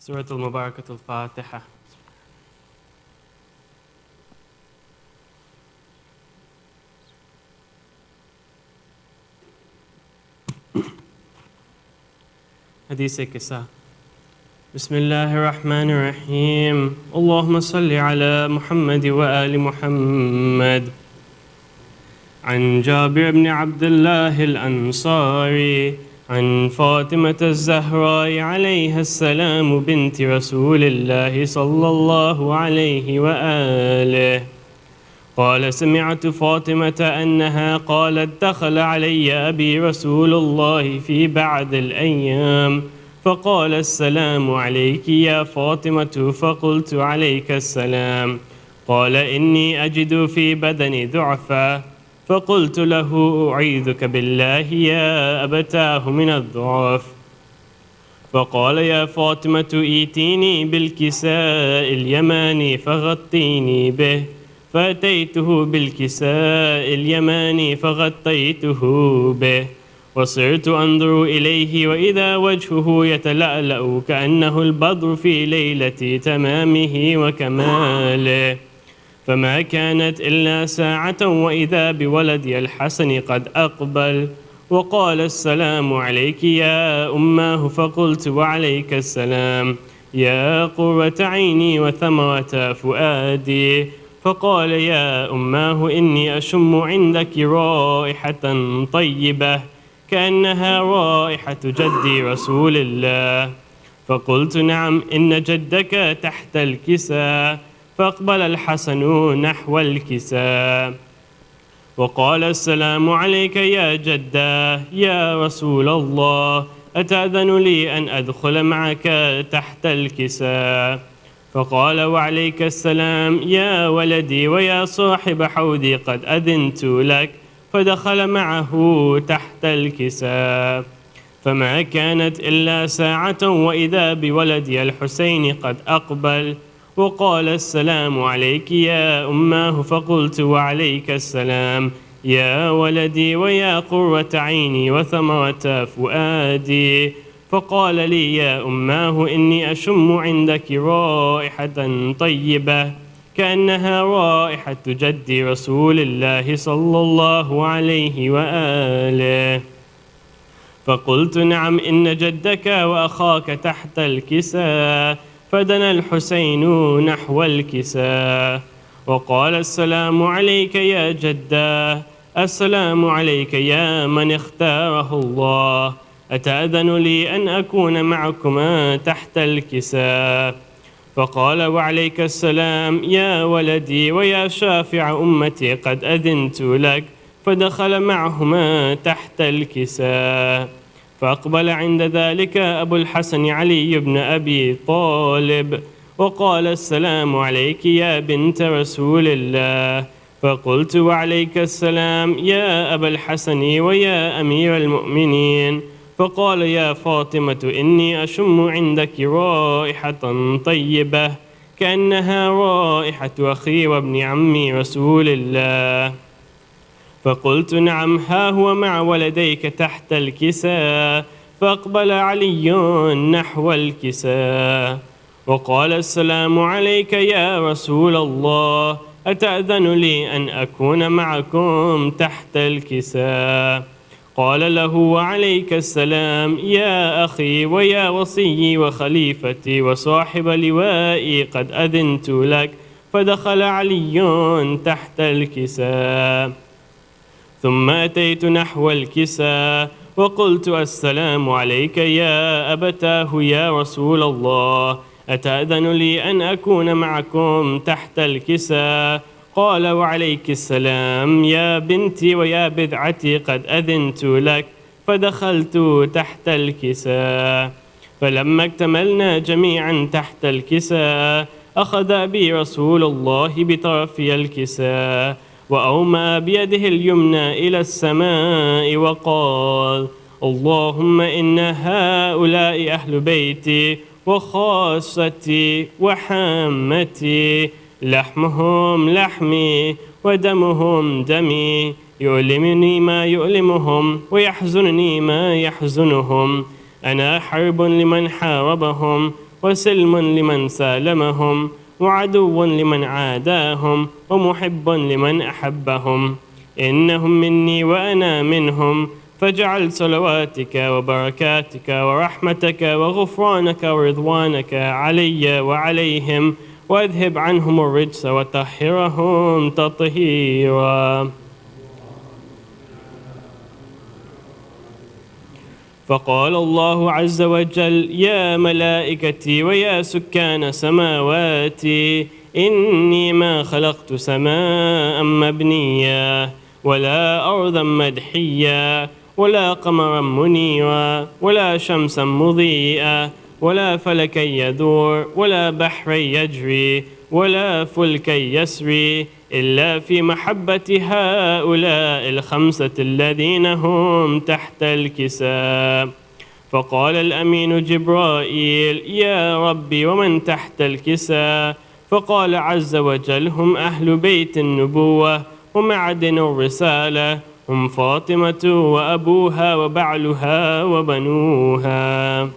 سورة المباركة الفاتحة. حديث كساء. بسم الله الرحمن الرحيم. اللهم صل على محمد وآل محمد. عن جابر بن عبد الله الأنصاري عن فاطمة الزهراء عليها السلام بنت رسول الله صلى الله عليه وآله قال: سمعت فاطمة أنها قالت: دخل علي أبي رسول الله في بعض الأيام فقال: السلام عليك يا فاطمة. فقلت: عليك السلام. قال: إني أجد في بدني ضعفا. فقلت له: أعيذك بالله يا أبتاه من الضعف. فقال: يا فاطمة ائتيني بالكساء اليماني فغطيني به. فأتيته بالكساء اليماني فغطيته به، وصرت أنظر إليه وإذا وجهه يتلألأ كأنه البدر في ليلة تمامه وكماله. فما كانت إلا ساعة وإذا بولدي الحسن قد أقبل وقال: السلام عليك يا أماه. فقلت: وعليك السلام يا قرة عيني وثمرة فؤادي. فقال: يا أماه إني أشم عندك رائحة طيبة كأنها رائحة جدي رسول الله. فقلت: نعم، إن جدك تحت الكساء. فأقبل الحسن نحو الكساء وقال: السلام عليك يا جداه يا رسول الله، أتأذن لي أن أدخل معك تحت الكساء؟ فقال: وعليك السلام يا ولدي ويا صاحب حوضي، قد أذنت لك. فدخل معه تحت الكساء. فما كانت إلا ساعة وإذا بولدي الحسين قد أقبل وقال: السلام عليك يا أماه. فقلت: وعليك السلام يا ولدي ويا قرة عيني وثمرة فؤادي. فقال لي: يا أماه إني أشم عندك رائحة طيبة كأنها رائحة جدي رسول الله صلى الله عليه وآله. فقلت: نعم، إن جدك وأخاك تحت الكساء. فدنا الحسين نحو الكساء وقال: السلام عليك يا جداه، السلام عليك يا من اختاره الله، أتأذن لي أن أكون معكما تحت الكساء؟ فقال: وعليك السلام يا ولدي ويا شافع أمتي، قد أذنت لك. فدخل معهما تحت الكساء. فأقبل عند ذلك أبو الحسن علي بن أبي طالب وقال: السلام عليك يا بنت رسول الله. فقلت: وعليك السلام يا أبا الحسن ويا أمير المؤمنين. فقال: يا فاطمة إني أشم عندك رائحة طيبة كأنها رائحة أخي وابن عمي رسول الله. فقلت: نعم، ها هو مع ولديك تحت الكساء. فأقبل علي نحو الكساء وقال: السلام عليك يا رسول الله، أتأذن لي أن أكون معكم تحت الكساء؟ قال له: وعليك السلام يا أخي ويا وصي وخليفتي وصاحب لوائي، قد أذنت لك. فدخل علي تحت الكساء. ثم أتيت نحو الكساء وقلت: السلام عليك يا أبتاه يا رسول الله، أتأذن لي أن أكون معكم تحت الكساء؟ قال: وعليك السلام يا بنتي ويا بضعتي، قد أذنت لك. فدخلت تحت الكساء. فلما اكتملنا جميعا تحت الكساء أخذ أبي رسول الله بطرفي الكساء وأومأ بيده اليمنى إلى السماء وقال: اللهم إن هؤلاء أهل بيتي وخاصتي وحامتي، لحمهم لحمي ودمهم دمي، يؤلمني ما يؤلمهم ويحزنني ما يحزنهم. أنا حرب لمن حاربهم وسلم لمن سالمهم، وعدو لمن عاداهم، ومحب لمن أحبهم. إنهم مني وأنا منهم، فاجعل صلواتك وبركاتك ورحمتك وغفرانك ورضوانك علي وعليهم، واذهب عنهم الرجس وطهرهم تطهيرا. فقال الله عز وجل: يا ملائكتي ويا سكان سماواتي، إني ما خلقت سماء مبنيا، ولا أرضا مدحيا، ولا قمرا منيرا، ولا شمسا مضيئا، ولا فلكا يدور، ولا بحرا يجري، ولا فلكا يسري، إلا في محبة هؤلاء الخمسة الذين هم تحت الكساء. فقال الأمين جبرائيل: يا ربي ومن تحت الكساء؟ فقال عز وجل: هم أهل بيت النبوة ومعدن الرسالة، هم فاطمة وأبوها وبعلها وبنوها.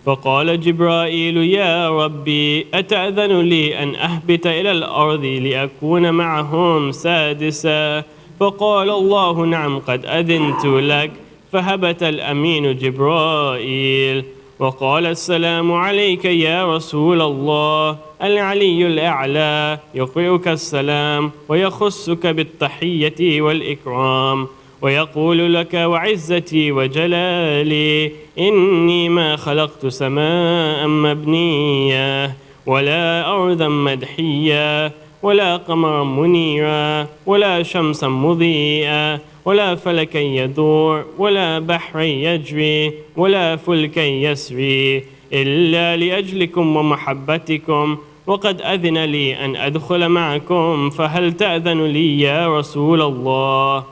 فقال جبرائيل: يا ربي أتأذن لي أن أهبط إلى الأرض لأكون معهم سادسا؟ فقال الله: نعم قد أذنت لك. فهبط الأمين جبرائيل وقال: السلام عليك يا رسول الله. العلي الأعلى يقرئك السلام ويخصك بالتحية والإكرام، ويقول لك: وعزتي وجلالي إني ما خلقت سماء مبنية، ولا أرضا مدحية، ولا قمرا منيرا، ولا شمسا مضيئا، ولا فلكا يدور، ولا بحرا يجري، ولا فلكا يسري، إلا لأجلكم ومحبتكم، وقد أذن لي أن أدخل معكم، فهل تأذن لي يا رسول الله؟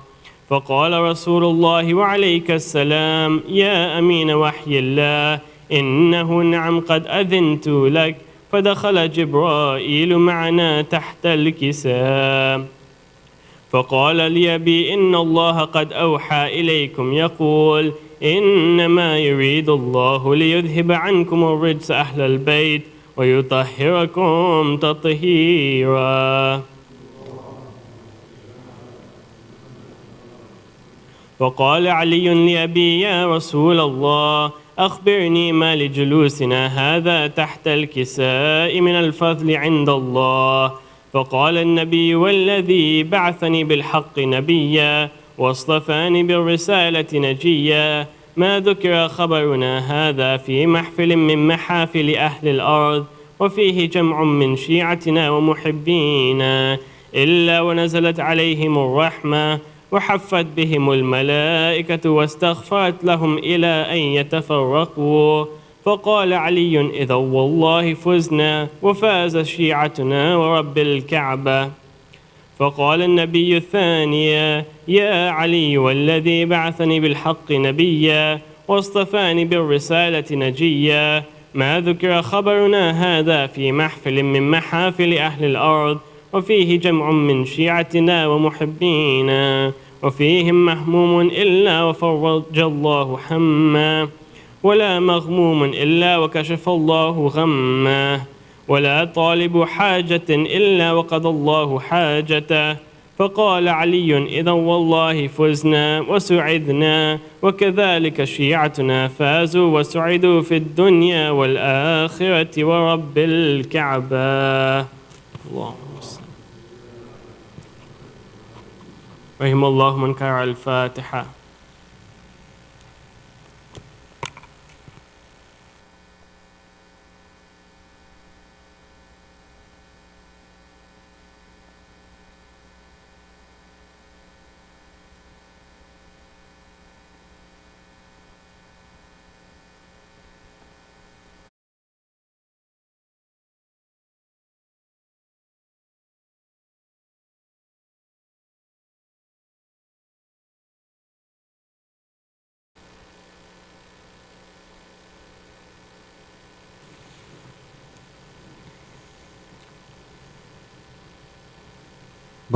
فقال رسول الله وعليك السلام: يا أمين وحي الله، إنه نعم قد أذنت لك. فدخل جبرائيل معنا تحت الكساء. فقال لأبي: إن الله قد أوحى إليكم يقول: إنما يريد الله ليذهب عنكم الرجس أهل البيت ويطهركم تطهيرا. وقال علي لأبي: يا رسول الله، أخبرني ما لجلوسنا هذا تحت الكساء من الفضل عند الله. فقال النبي: والذي بعثني بالحق نبيا واصطفاني بالرسالة نجيا، ما ذكر خبرنا هذا في محفل من محافل أهل الأرض، وفيه جمع من شيعتنا ومحبينا، إلا ونزلت عليهم الرحمة وحفت بهم الملائكة واستغفرت لهم إلى أن يتفرقوا. فقال علي: إذا والله فزنا وفاز شيعتنا ورب الكعبة. فقال النبي الثانية: يا علي، والذي بعثني بالحق نبيا واصطفاني بالرسالة نجيا، ما ذكر خبرنا هذا في محفل من محافل أهل الأرض، وفيه جمع من شيعتنا ومحبينا، وفيهم مهموم إلا وفرج الله حماه، ولا مغموم إلا وكشف الله غماه، ولا طالب حاجة إلا وقضى الله حاجته. فقال علي: إذا والله فزنا وسعدنا، وكذلك شيعتنا فازوا وسعدوا في الدنيا والآخرة ورب الكعبة. اللهم صل. رحم الله من قرأ الفاتحة.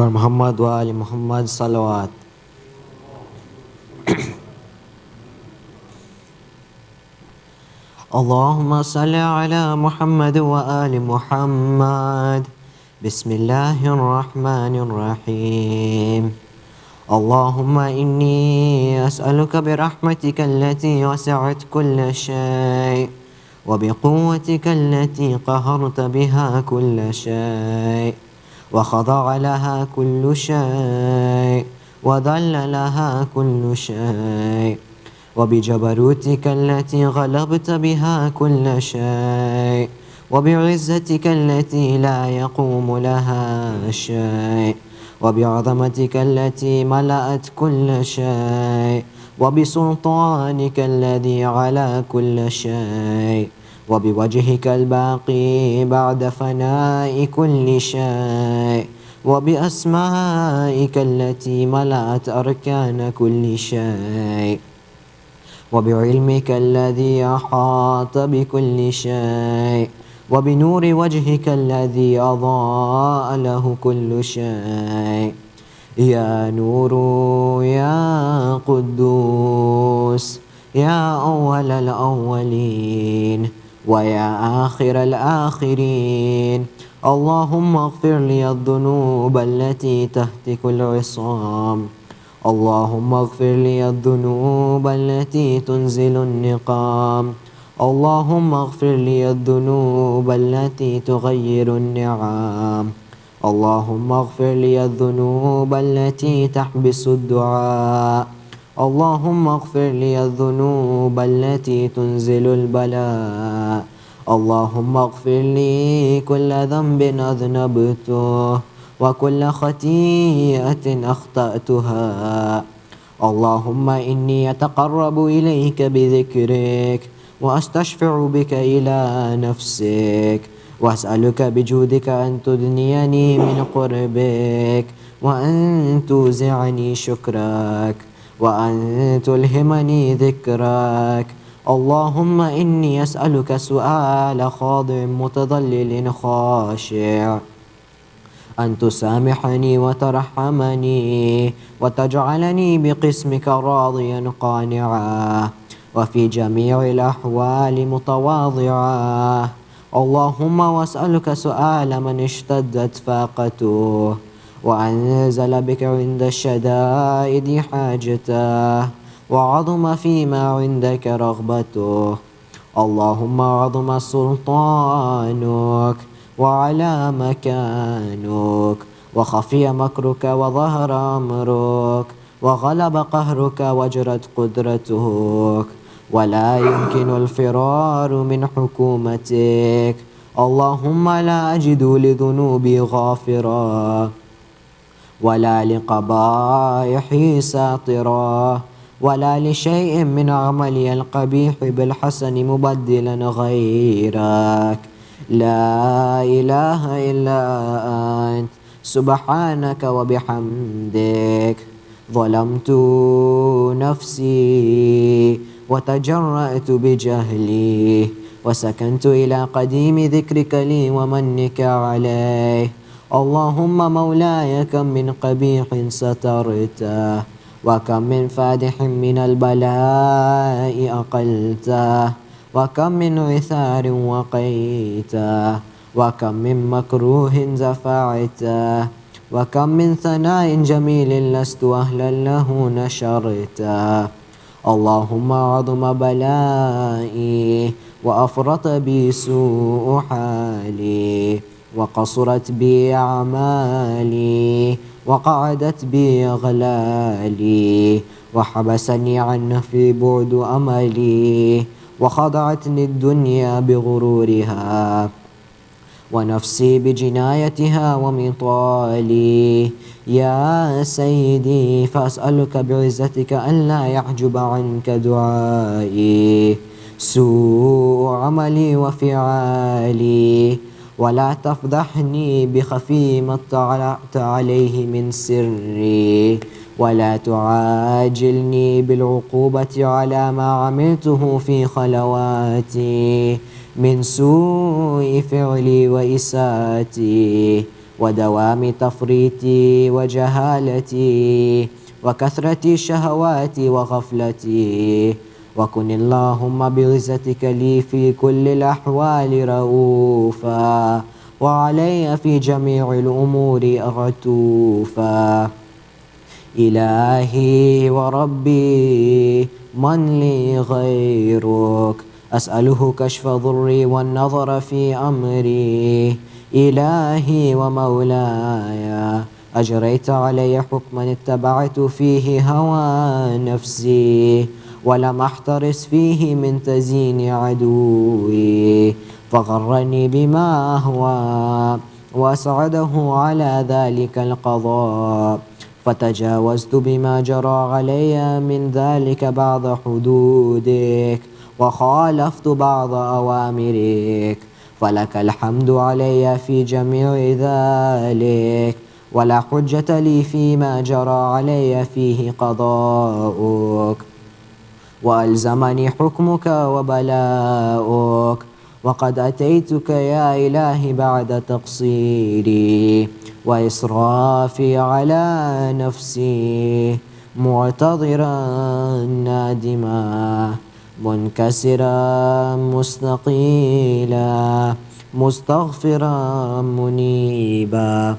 Muhammad wa ali Muhammad salawat. اللهم صل على محمد وآل محمد. بسم الله الرحمن الرحيم. اللهم إني أسألك برحمتك التي وسعت كل شيء وبقوتك التي قهرت بها كل شيء وخضع لها كل شيء وذل لها كل شيء وبجبروتك التي غلبت بها كل شيء وبعزتك التي لا يقوم لها شيء وبعظمتك التي ملأت كل شيء وبسلطانك الذي على كل شيء وبوجهك الباقي بعد فناء كل شيء وبأسمائك التي ملأت أركان كل شيء وبعلمك الذي أحاط بكل شيء وبنور وجهك الذي أضاء له كل شيء. يا نور يا قدوس يا أول الأولين ويا آخر الآخرين، اللهم اغفر لي الذنوب التي تهتك العصام، اللهم اغفر لي الذنوب التي تنزل النقام، اللهم اغفر لي الذنوب التي تغير النعام، اللهم اغفر لي الذنوب التي تحبس الدعاء، اللهم اغفر لي الذنوب التي تنزل البلاء، اللهم اغفر لي كل ذنب أذنبته وكل خطيئة أخطأتها. اللهم إني أتقرب إليك بذكرك وأستشفع بك إلى نفسك وأسألك بجودك أن تدنيني من قربك وأن توزعني شكرك وأن تلهمني ذكرك. اللهم إني أسألك سؤال خاضع متضلل خاشع أن تسامحني وترحمني وتجعلني بقسمك راضيا قانعا وفي جميع الأحوال متواضعا. اللهم واسألك سؤال من اشتدت فاقته وأنزل بك عند الشدائد حاجته وعظم فيما عندك رغبته. اللهم عظم سلطانك وعلى مكانك وخفي مكرك وظهر أمرك وغلب قهرك وجرت قدرتك ولا يمكن الفرار من حكومتك. اللهم لا أجد لذنوبي غافرا ولا لقبائحي ساطرا ولا لشيء من عملي القبيح بالحسن مبدلا غيرك. لا إله إلا أنت سبحانك وبحمدك ظلمت نفسي وتجرأت بجهلي وسكنت إلى قديم ذكرك لي ومنك عليه. اللهم مولاي كم من قبيح سترته وكم من فادح من البلاء أقلته وكم من عثار وقيته وكم من مكروه دفعته وكم من ثناء جميل لست أهلا له نشرته. اللهم عظم بلائي وأفرط بي سوء حالي وقصرت بي أعمالي وقعدت بي أغلالي وحبسني عن نفي بعد أملي وخضعتني الدنيا بغرورها ونفسي بجنايتها ومطالي. يا سيدي فأسألك بعزتك ألا يحجب عنك دعائي سوء عملي وفعالي ولا تفضحني بخفي ما اطلعت عليه من سري ولا تعاجلني بالعقوبة على ما عملته في خلواتي من سوء فعلي وإساءتي ودوام تفريطي وجهالتي وكثرة شهواتي وغفلتي. وكن اللهم بعزتك لي في كل الأحوال رؤوفا وعلي في جميع الأمور عطوفا. إلهي وربي من لي غيرك، أسأله كشف ضري والنظر في أمري. إلهي ومولاي أجريت علي حكما اتبعت فيه هوى نفسي، ولم أحترس فيه من تزيين عدوي، فغرني بما أهوى وأسعده على ذلك القضاء، فتجاوزت بما جرى علي من ذلك بعض حدودك، وخالفت بعض أوامرك، فلك الحمد علي في جميع ذلك، ولا حجة لي فيما جرى علي فيه قضاؤك، وألزمني حكمك وبلاؤك، وقد أتيتك يا إلهي بعد تقصيري وإسرافي على نفسي، معتذرا نادما منكسرا مستقيلا مستغفرا منيبا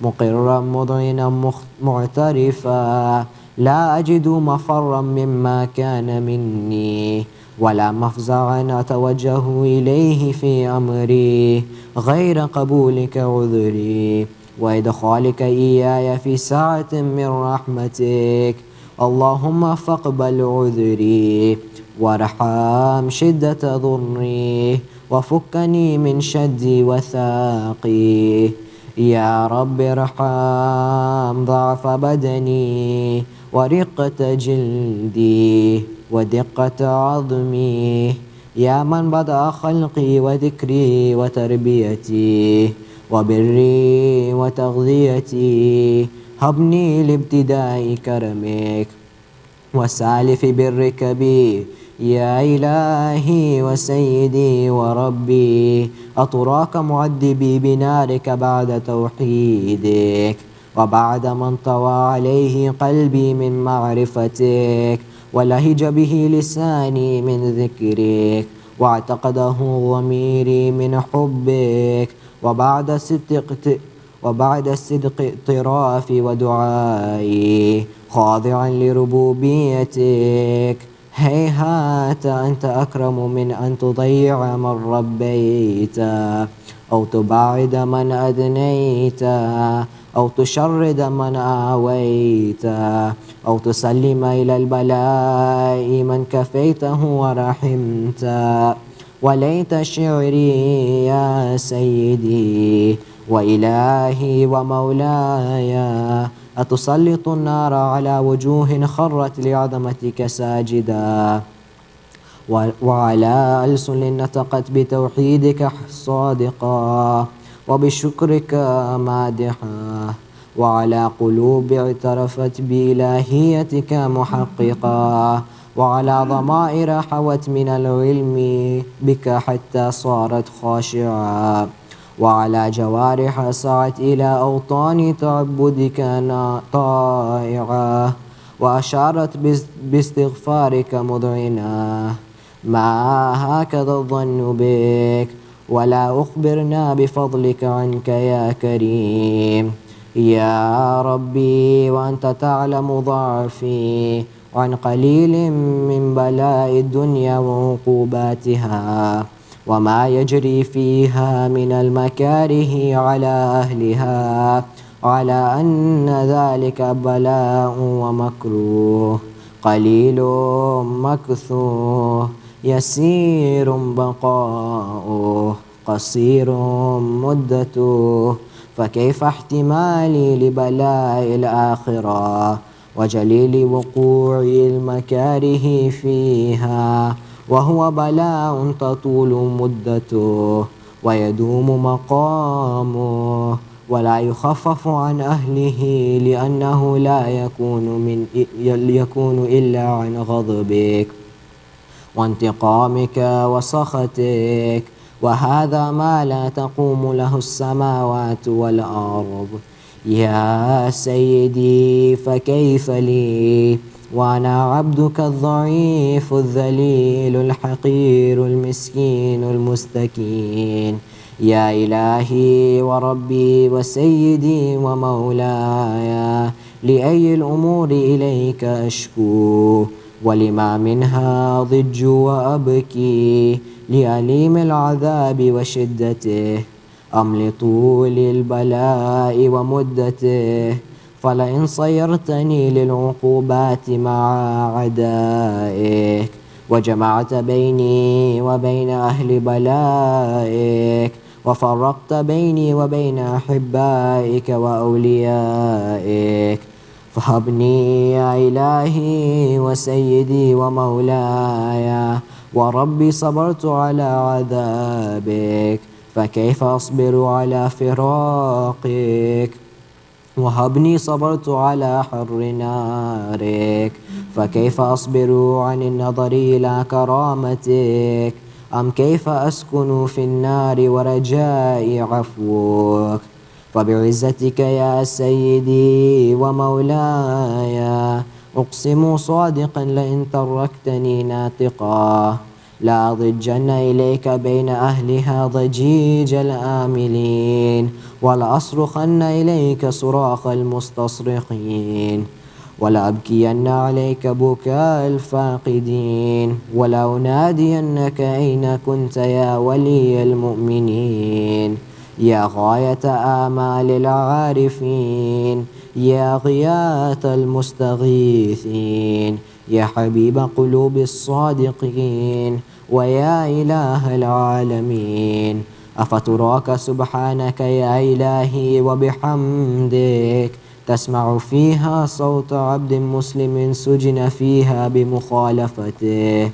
مقرا مذعنا معترفا، لا أجد مفرا مما كان مني ولا مفزعا أتوجه إليه في أمري غير قبولك عذري وإدخالك إياي في سعة من رحمتك. اللهم فاقبل عذري وارحم شدة ضري وفكني من شدي وثاقي. يا رب ارحم ضعف بدني ورقة جلدي ودقة عظمي، يا من بدأ خلقي وذكري وتربيتي وبري وتغذيتي، هبني لابتداء كرمك وسالف برك بي يا إلهي وسيدي وربي. أطراك معذبي بنارك بعد توحيدك، وبعد ما انطوى عليه قلبي من معرفتك، ولهج به لساني من ذكرك، واعتقده ضميري من حبك، وبعد صدق اعترافي ودعائي خاضعا لربوبيتك. هيهات أنت أكرم من أن تضيع من ربيت، أو تبعد من أدنيت، أو تشرد من آويت، أو تسلم إلى البلاء من كفيته ورحمت. وليت شعري يا سيدي وإلهي ومولاي، أتسلط النار على وجوه خرت لعظمتك ساجدا، وعلى ألسن نطقت بتوحيدك صادقا وبشكرك مادحا، وعلى قلوب اعترفت بإلهيتك محققا، وعلى ضمائر حوت من العلم بك حتى صارت خاشعة، وعلى جوارح سعت إلى أوطان تعبدك طائعة، وأشارت باستغفارك مذعنة. ما هكذا الظن بك، ولا أخبرنا بفضلك عنك يا كريم. يا ربي وأنت تعلم ضعفي عن قليل من بلاء الدنيا وعقوباتها، وما يجري فيها من المكاره على أهلها، على أن ذلك بلاء ومكروه، قليل مكثوه، يسير بقاؤه، قصير مدته، فكيف احتمالي لبلاء الآخرة وجليل وقوع المكاره فيها، وهو بلاء تطول مدته ويدوم مقامه ولا يخفف عن أهله، لأنه لا يكون إلا عن غضبك وانتقامك وسخطك، وهذا ما لا تقوم له السماوات والأرض. يا سيدي فكيف لي وأنا عبدك الضعيف الذليل الحقير المسكين المستكين. يا إلهي وربي وسيدي ومولاي، لأي الأمور إليك أشكو، ولما منها ضج وأبكي، لأليم العذاب وشدته أم لطول البلاء ومدته؟ فلئن صيرتني للعقوبات مع أعدائك، وجمعت بيني وبين أهل بلائك، وفرقت بيني وبين أحبائك وأوليائك، فهبني يا إلهي وسيدي ومولاي وربي، صبرت على عذابك، فكيف أصبر على فراقك؟ وهبني صبرت على حر نارك، فكيف أصبر عن النظر إلى كرامتك؟ أم كيف أسكن في النار ورجاء عفوك؟ فبعزتك يا سيدي ومولاي أقسم صادقا لئن تركتني ناطقا لأضجن إليك بين أهلها ضجيج الآملين، ولأصرخن إليك صراخ المستصرخين، ولأبكين عليك بكاء الفاقدين، ولأنادينك أين كنت يا ولي المؤمنين، يا غاية آمال العارفين، يا غياث المستغيثين، يا حبيب قلوب الصادقين، ويا إله العالمين. أفتراك سبحانك يا إلهي وبحمدك تسمع فيها صوت عبد مسلم سجن فيها بمخالفته،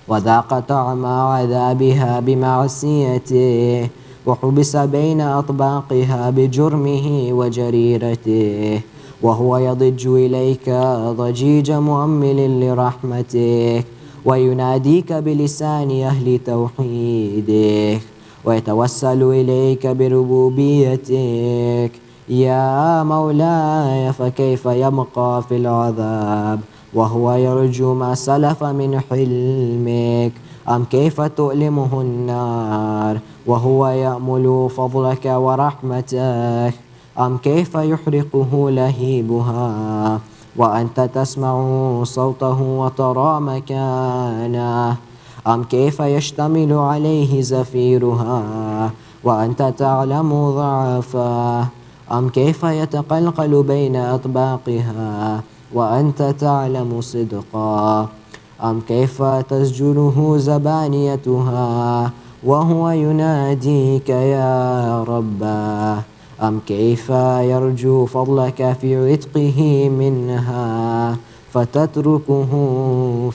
وذاق طعم عذابها بمعصيته، وحبس بين أطباقها بجرمه وجريرته، وهو يضج إليك ضجيج مؤمل لرحمتك، ويناديك بلسان أهل توحيدك، ويتوسل إليك بربوبيتك. يا مولاي، فكيف يبقى في العذاب وهو يرجو ما سلف من حلمك؟ أم كيف تؤلمه النار وهو يأمل فضلك ورحمتك؟ أم كيف يحرقه لهيبها وأنت تسمع صوته وترى مكانه؟ أم كيف يشتمل عليه زفيرها وأنت تعلم ضعفه؟ أم كيف يتقلقل بين أطباقها وأنت تعلم صدقا؟ أم كيف تسجله زبانيتها وهو يناديك يا رباه؟ أم كيف يرجو فضلك في عتقه منها فتتركه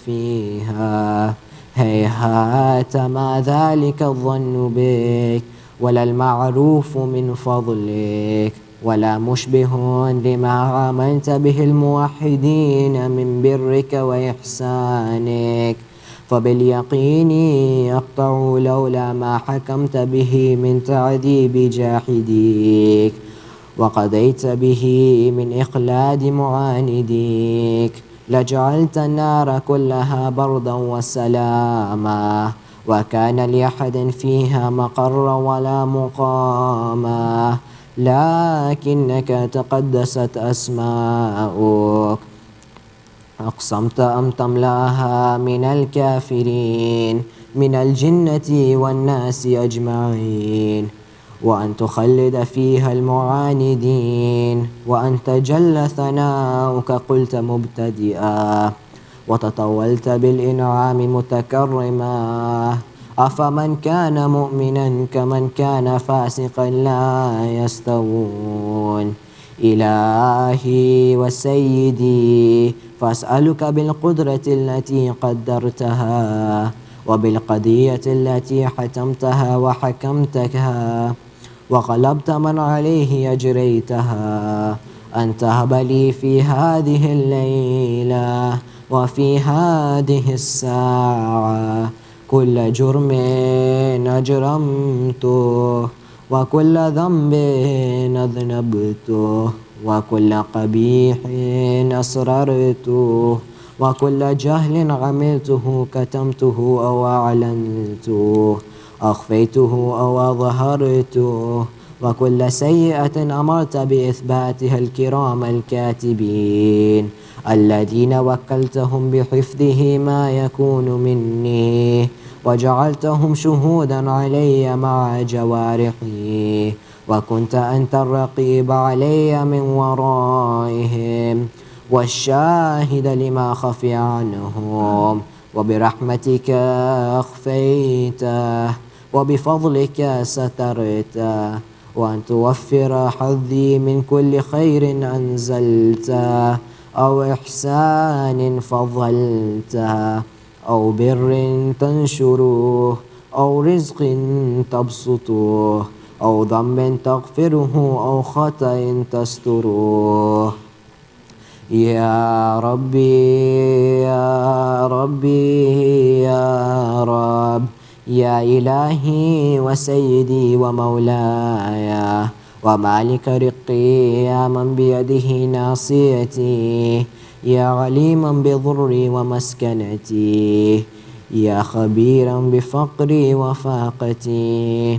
فيها؟ هيهات ما ذلك الظن بك، ولا المعروف من فضلك، ولا مشبه لما عاملت به الموحدين من برك وإحسانك. فباليقين يقطع لولا ما حكمت به من تعذيب جاحديك، وقضيت به من إخلاد معانديك، لجعلت النار كلها بردا وسلاما، وكان لأحد فيها مقرا ولا مقاما، لكنك تقدست أسماؤك، أقسمت أن تملأها من الكافرين من الجنة والناس أجمعين، وأن تخلد فيها المعاندين، وأن تجل ثناؤك قلت مبتدئا، وتطولت بالإنعام متكرما. أفمن كان مؤمنا كمن كان فاسقا لا يستوون. إلهي وسيدي، فأسألك بالقدرة التي قدرتها، وبالقضية التي حتمتها وحكمتها، وغلبت من عليه أجريتها، أن تهب لي في هذه الليلة وفي هذه الساعة كل جرم أجرمته، وكل ذنب أذنبته وكل قبيح أسررته وكل جهل عملته كتمته أو أعلنته أخفيته أو أظهرته وكل سيئة أمرت بإثباتها الكرام الكاتبين الذين وكلتهم بحفظه ما يكون مني وجعلتهم شهودا علي مع جوارحي وكنت أنت الرقيب علي من ورائهم والشاهد لما خفي عنهم وبرحمتك أخفيته وبفضلك سترته وأن توفر حظي من كل خير أنزلته أو إحسان فضلته أو بر تنشره أو رزق تبسطه أو ذنب تغفره أو خطأ تستره يا ربي يا ربي يا رب يا إلهي وسيدي ومولاي ومالك رقي يا من بيده ناصيتي يا عليما بضري ومسكنتي يا خبيرا بفقري وفاقتي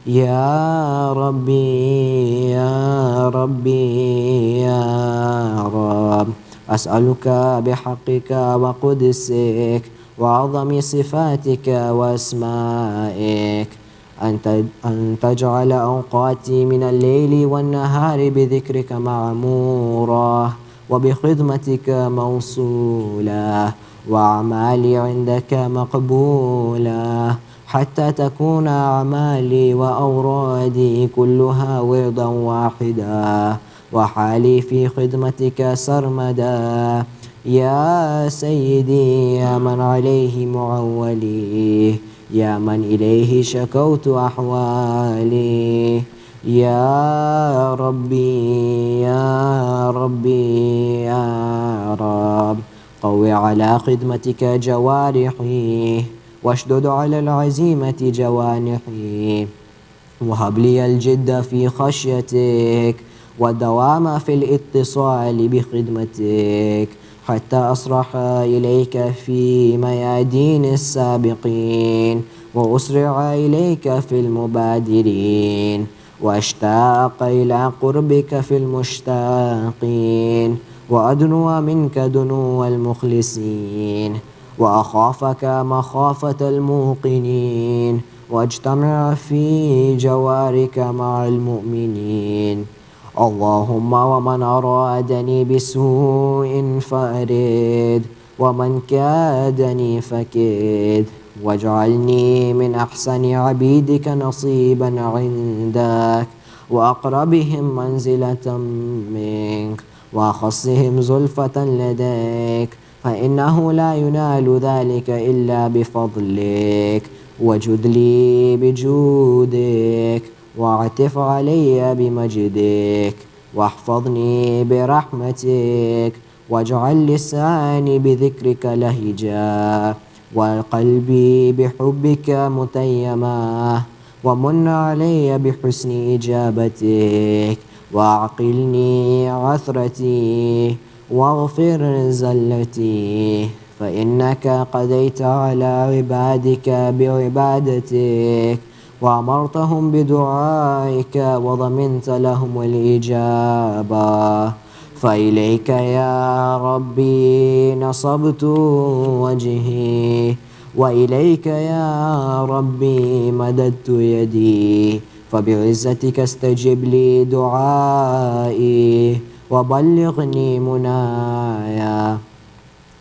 يا ربي يا ربي يا رب أسألك بحقك وقدسك وعظم صفاتك وأسمائك أن تجعل أوقاتي من الليل والنهار بذكرك معمورة وبخدمتك موصولة وأعمالي عندك مقبولة حتى تكون أعمالي وأورادي كلها وردا واحدا وحالي في خدمتك سرمدا يا سيدي يا من عليه معولي يا من إليه شكوت أحوالي يا ربي يا ربي يا رب قوي على خدمتك جوارحي واشدد على العزيمة جوانحي وهب لي الجد في خشيتك والدوام في الاتصال بخدمتك حتى أصرح إليك في ميادين السابقين وأسرع إليك في المبادرين وأشتاق إلى قربك في المشتاقين وأدنو منك دنو المخلصين وأخافك مخافة الموقنين واجتمع في جوارك مع المؤمنين اللهم ومن أرادني بسوء فأرد ومن كادني فكد واجعلني من أحسن عبيدك نصيبا عندك وأقربهم منزلة منك وأخصهم زلفة لديك فإنه لا ينال ذلك إلا بفضلك وجد لي بجودك واعتف علي بمجدك واحفظني برحمتك واجعل لساني بذكرك لهجا وقلبي بحبك متيما ومن علي بحسن إجابتك وأعقلني عثرتي واغفر زلتي فإنك قضيت على عبادك بعبادتك وأمرتهم بدعائك وضمنت لهم الإجابة فإليك يا ربي نصبت وجهي وإليك يا ربي مددت يدي فبعزتك استجب لي دعائي وبلغني منايا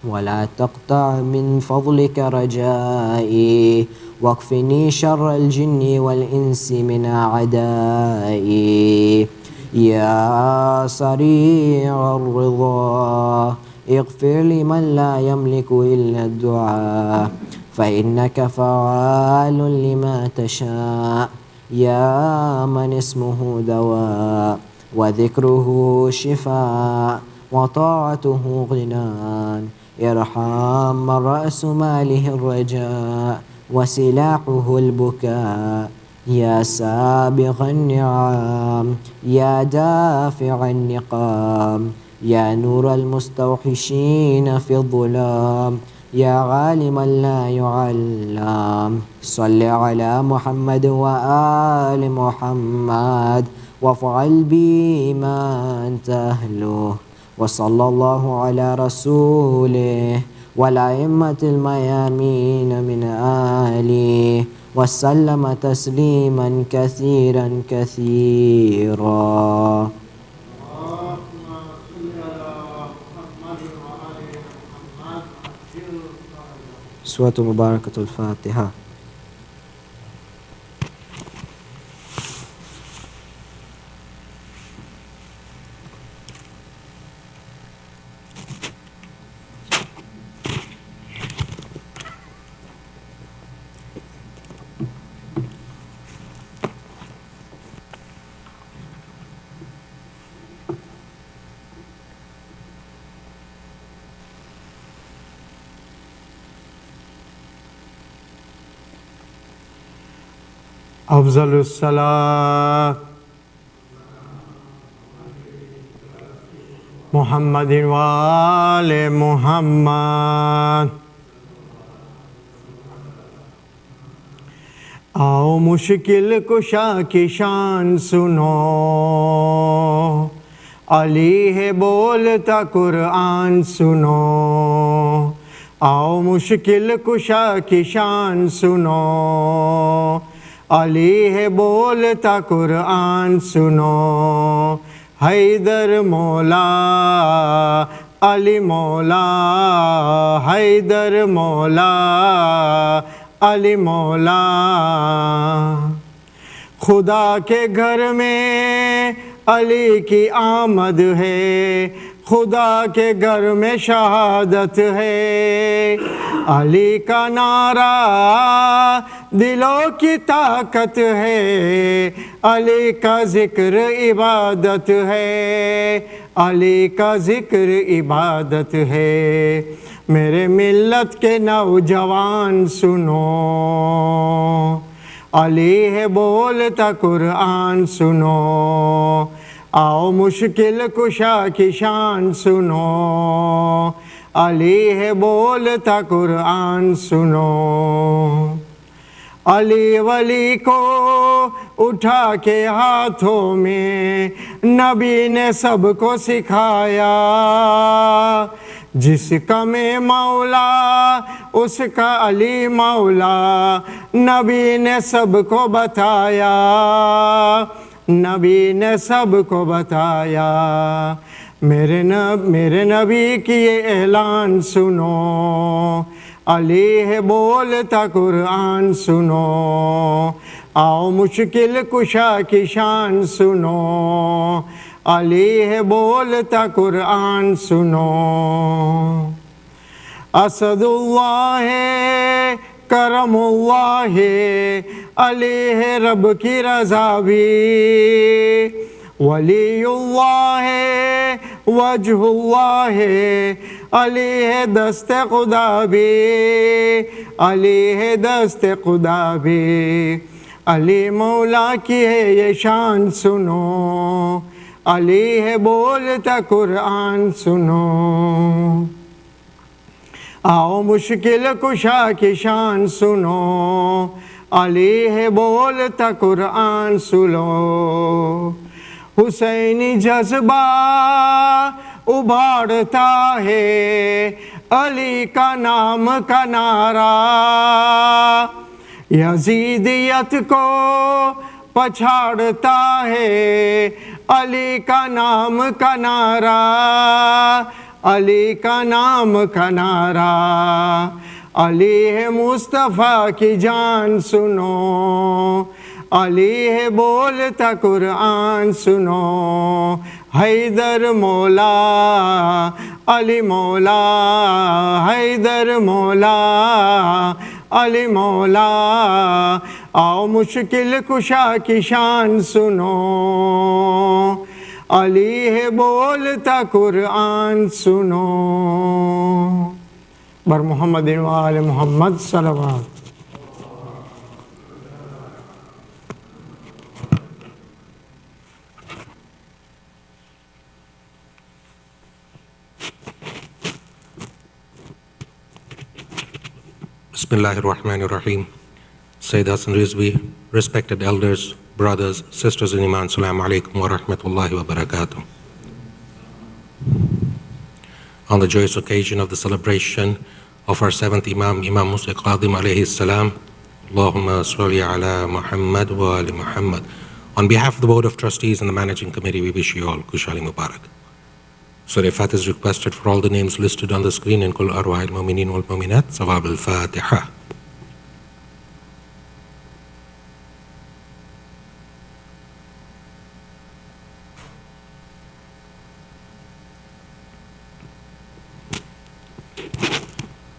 ولا تقطع من فضلك رجائي واكفني شر الجن والإنس من أعدائي يا سريع الرضا اغفر لمن لا يملك إلا الدعاء فإنك فعال لما تشاء يا من اسمه دواء وذكره شفاء وطاعته غنان ارحم من رأس ماله الرجاء وسلاحه البكاء يا سابغ النعم يا دافع النقام يا نور المستوحشين في الظلام يا عالما لا يعلم صل على محمد وآل محمد وافعل بي ما أنت أهله وصلى الله على رسوله والأئمة الميامين من آله وسلم تسليما كثيرا كثيرا. سورة مباركة الفاتحة. افضل الصلاة محمد وآل محمد. آؤ مشکل کشا کی شان سنو، علی ہے بولتا قرآن سنو. آؤ مشکل کشا کی شان سنو، علی ہے بولتا قرآن سنو. حیدر مولا علی مولا، حیدر مولا علی مولا. خدا کے گھر میں علی کی آمد ہے، خدا کے گھر میں شہادت ہے. علی کا نعرہ دلوں کی طاقت ہے، علی کا ذکر عبادت ہے، علی کا ذکر عبادت ہے. میرے ملت کے نوجوان سنو، علی ہے بولتا قرآن سنو. آؤ مشکل کشا کی شان سنو، علی ہے بولتا قرآن سنو. علی ولی کو اٹھا کے ہاتھوں میں نبی نے سب کو سکھایا. جس کا میں مولا اس کا علی مولا، نبی نے سب کو بتایا، نبی نے سب کو بتایا. میرے نبی کی یہ اعلان سنو، علی ہے بولتا قرآن سنو. آؤ مشکل کشا کی شان سنو، علی ہے بولتا قرآن سنو. اسد اللہ ہے کرم اللہ ہے، علی ہے رب کی رضا بھی. ولی اللہ ہے وجہ اللہ ہے، علی ہے دست خدا بھی، علی ہے دست خدا بھی. علی مولا کی ہے یہ شان سنو، علی ہے بولتا قرآن سنو. آؤ مشکل کشا کی شان سنو، علی ہے بولتا قرآن سنو. حسینی جذبہ ابھارتا ہے، علی کا نام کا نعرہ. یزیدیت کو پچھاڑتا ہے، علی کا نام کا نعرہ، علی کا نام کا نعرہ. علی ہے مصطفیٰ کی جان سنو، علی ہے بولتا قرآن سنو. حیدر مولا علی مولا، حیدر مولا علی مولا. آؤ مشکل کشا کی شان سنو، علی ہے بولتا قرآن سنو. بر محمد و آل محمد صلوات. Bismillahir Rahmanir Rahim. Sayyid Hasan Rizvi, respected elders, brothers, sisters in Iman, Assalamu alaikum wa rahmatullahi wa barakatuh. On the joyous occasion of the celebration of our seventh Imam, Imam Musa Kazim alayhi salam, Allahumma salli ala Muhammad wa ali Muhammad. On behalf of the Board of Trustees and the Managing Committee, we wish you all Kushali Mubarak. Surah Fatiha is requested for all the names listed on the screen in Kul Arwah al-Mu'minin wal-Mu'minat. Sawab al-Fatiha.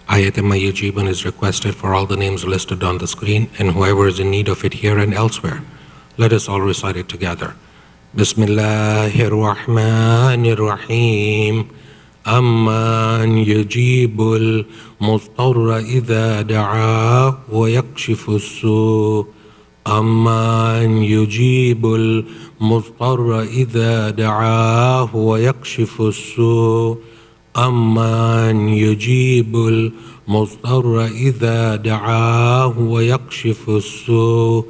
Ayat-e Yujibun is requested for all the names listed on the screen and whoever is in need of it here and elsewhere. Let us all recite it together. Bismillahir Rahmanir Rahim. Amman yujibul mustarra idha da'a wa yakshifu as-su. Amman yujibul mustarra idha da'a wa yakshifu as-su. Amman yujibul mustarra idha da'a wa yakshifu as-su.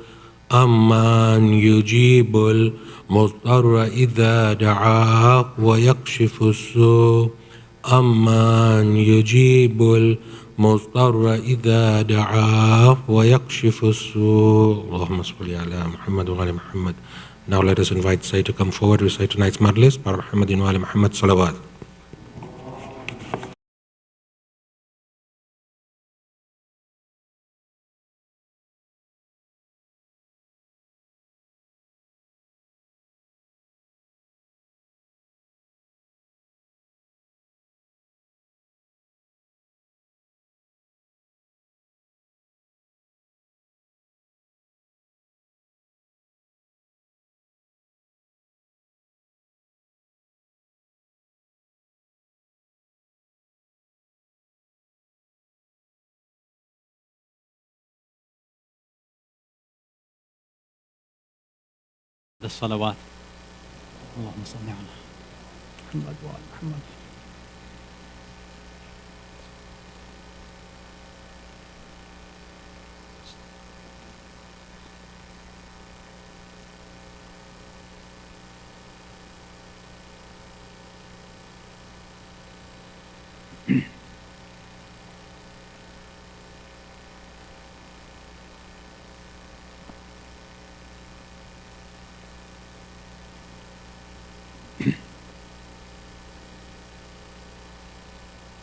Amman yujibul مضطر إذا دعاه ويكشف السوء أمن يجيب المضطر إذا دعاه ويكشف السوء اللهم صل على محمد وعلى محمد. Now let us invite Sayyid to come forward to recite tonight's Majlis. Par Muhammadin wa ala Muhammad salawat. The salawat. Allahumma salli ala Muhammad wa ala Muhammad.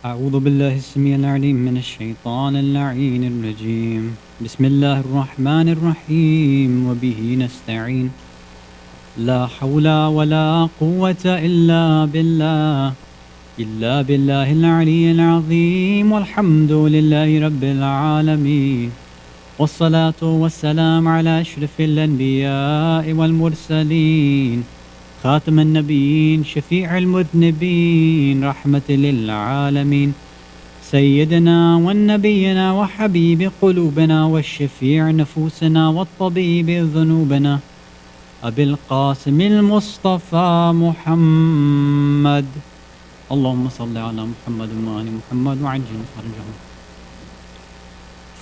أعوذ بالله السميع العليم من الشيطان اللعين الرجيم. بسم الله الرحمن الرحيم وبه نستعين. لا حول ولا قوة إلا بالله العلي العظيم والحمد لله رب العالمين والصلاة والسلام على أشرف الأنبياء والمرسلين خاتم النبيين شفيع المذنبين رحمة للعالمين سيدنا والنبينا وحبيب قلوبنا والشفيع نفوسنا والطبيب ذنوبنا أبي القاسم المصطفى محمد. اللهم صل على محمد وآل محمد وعجل فرجهم.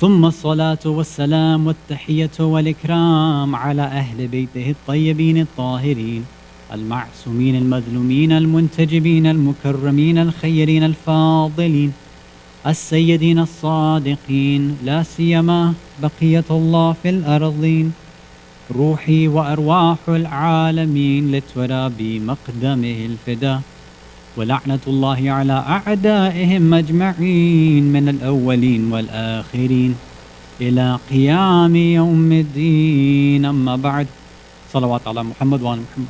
ثم الصلاة والسلام والتحية والإكرام على أهل بيته الطيبين الطاهرين المعصومين المظلومين المنتجبين المكرمين الخيرين الفاضلين السيدين الصادقين لا سيما بقية الله في الأرضين روحي وأرواح العالمين لترى بمقدمه الفداء ولعنة الله على أعدائهم أجمعين من الأولين والآخرين إلى قيام يوم الدين. أما بعد صلوات على محمد وعلى محمد.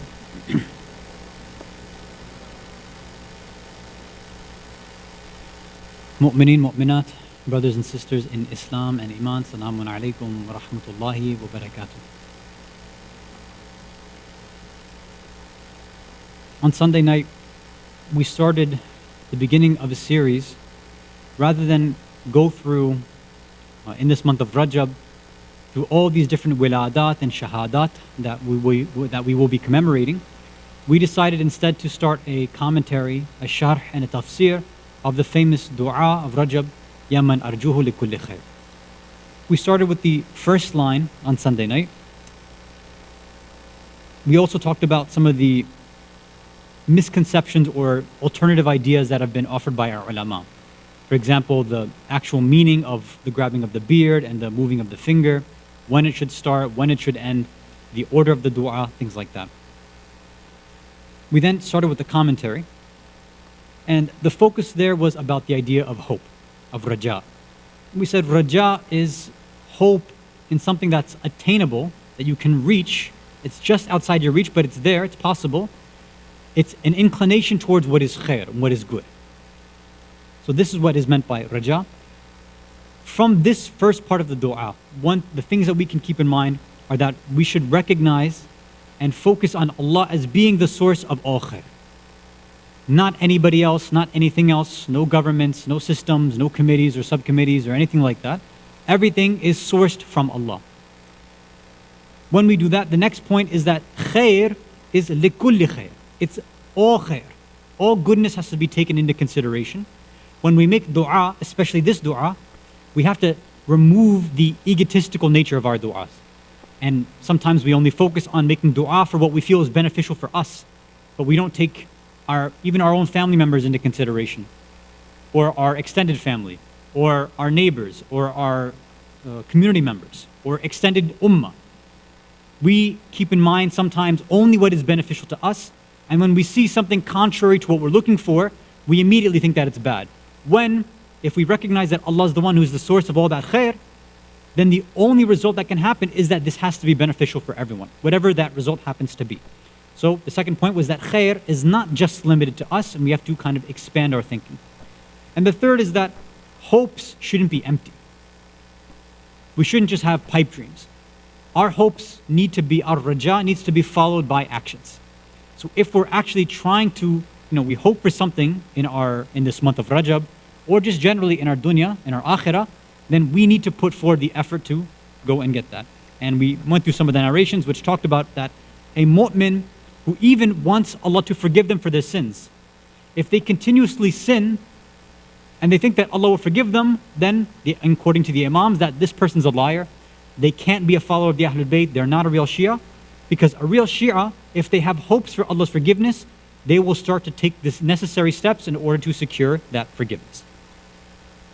Mu'mineen, mu'minat, brothers and sisters in Islam and Iman, Salamun alaikum wa rahmatullahi wa barakatuh. On Sunday night, we started the beginning of a series. Rather than go through, in this month of Rajab, through all these different wiladat and shahadat that we will be commemorating, we decided instead to start a commentary, a sharh and a tafsir of the famous dua of Rajab, Ya man arjuhu li kulli khair. we started with the first line on Sunday night. We also talked about some of the misconceptions or alternative ideas that have been offered by our ulama. For example, the actual meaning of the grabbing of the beard and the moving of the finger, when it should start, when it should end, the order of the dua, things like that. We then started with the commentary, and the focus there was about the idea of hope, of raja. We said raja is hope in something that's attainable, that you can reach. It's just outside your reach, but it's there, it's possible. It's an inclination towards what is khair, what is good. So this is what is meant by raja. From this first part of the dua, the things that we can keep in mind are that we should recognize and focus on Allah as being the source of all khair. Not anybody else, not anything else, no governments, no systems, no committees or subcommittees or anything like that. Everything is sourced from Allah. When we do that, the next point is that khair is likulli khair. It's all khair. All goodness has to be taken into consideration. When we make dua, especially this dua, we have to remove the egotistical nature of our du'as. And sometimes we only focus on making dua for what we feel is beneficial for us, but we don't take even our own family members into consideration, or our extended family, or our neighbors, or our community members, or extended ummah. We keep in mind sometimes only what is beneficial to us, and when we see something contrary to what we're looking for, we immediately think that it's bad. When, if we recognize that Allah is the one who is the source of all that khair, then the only result that can happen is that this has to be beneficial for everyone, whatever that result happens to be. So the second point was that khair is not just limited to us, and we have to kind of expand our thinking. And the third is that hopes shouldn't be empty. We shouldn't just have pipe dreams. Our hopes need to be, our raja needs to be followed by actions. So if we're actually trying to, we hope for something in this month of Rajab, or just generally in our dunya, in our akhirah, then we need to put forward the effort to go and get that. And we went through some of the narrations which talked about that a mu'min who even wants Allah to forgive them for their sins, if they continuously sin and they think that Allah will forgive them, then according to the Imams, that this person's a liar. They can't be a follower of the Ahlul Bayt. They're not a real Shia, because a real Shia, if they have hopes for Allah's forgiveness, they will start to take the necessary steps in order to secure that forgiveness.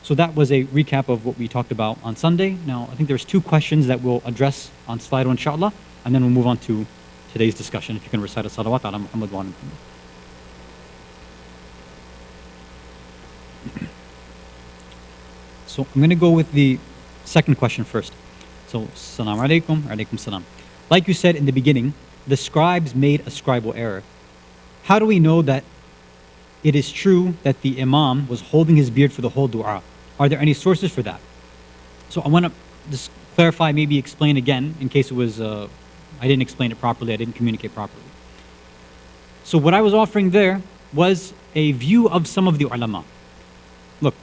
So that was a recap of what we talked about on Sunday. Now, I think there's two questions that we'll address on Slido, inshallah, and then we'll move on to today's discussion. If you can recite a salawat ala Muhammad wa ala Muhammad. So I'm going to go with the second question first. So, Assalamu alaikum, alaikum salam. Like you said in the beginning, the scribes made a scribal error. How do we know that it is true that the Imam was holding his beard for the whole dua? Are there any sources for that? So I want to just clarify, maybe explain again, in case it was, I didn't explain it properly, I didn't communicate properly. So what I was offering there was a view of some of the ulama. Look,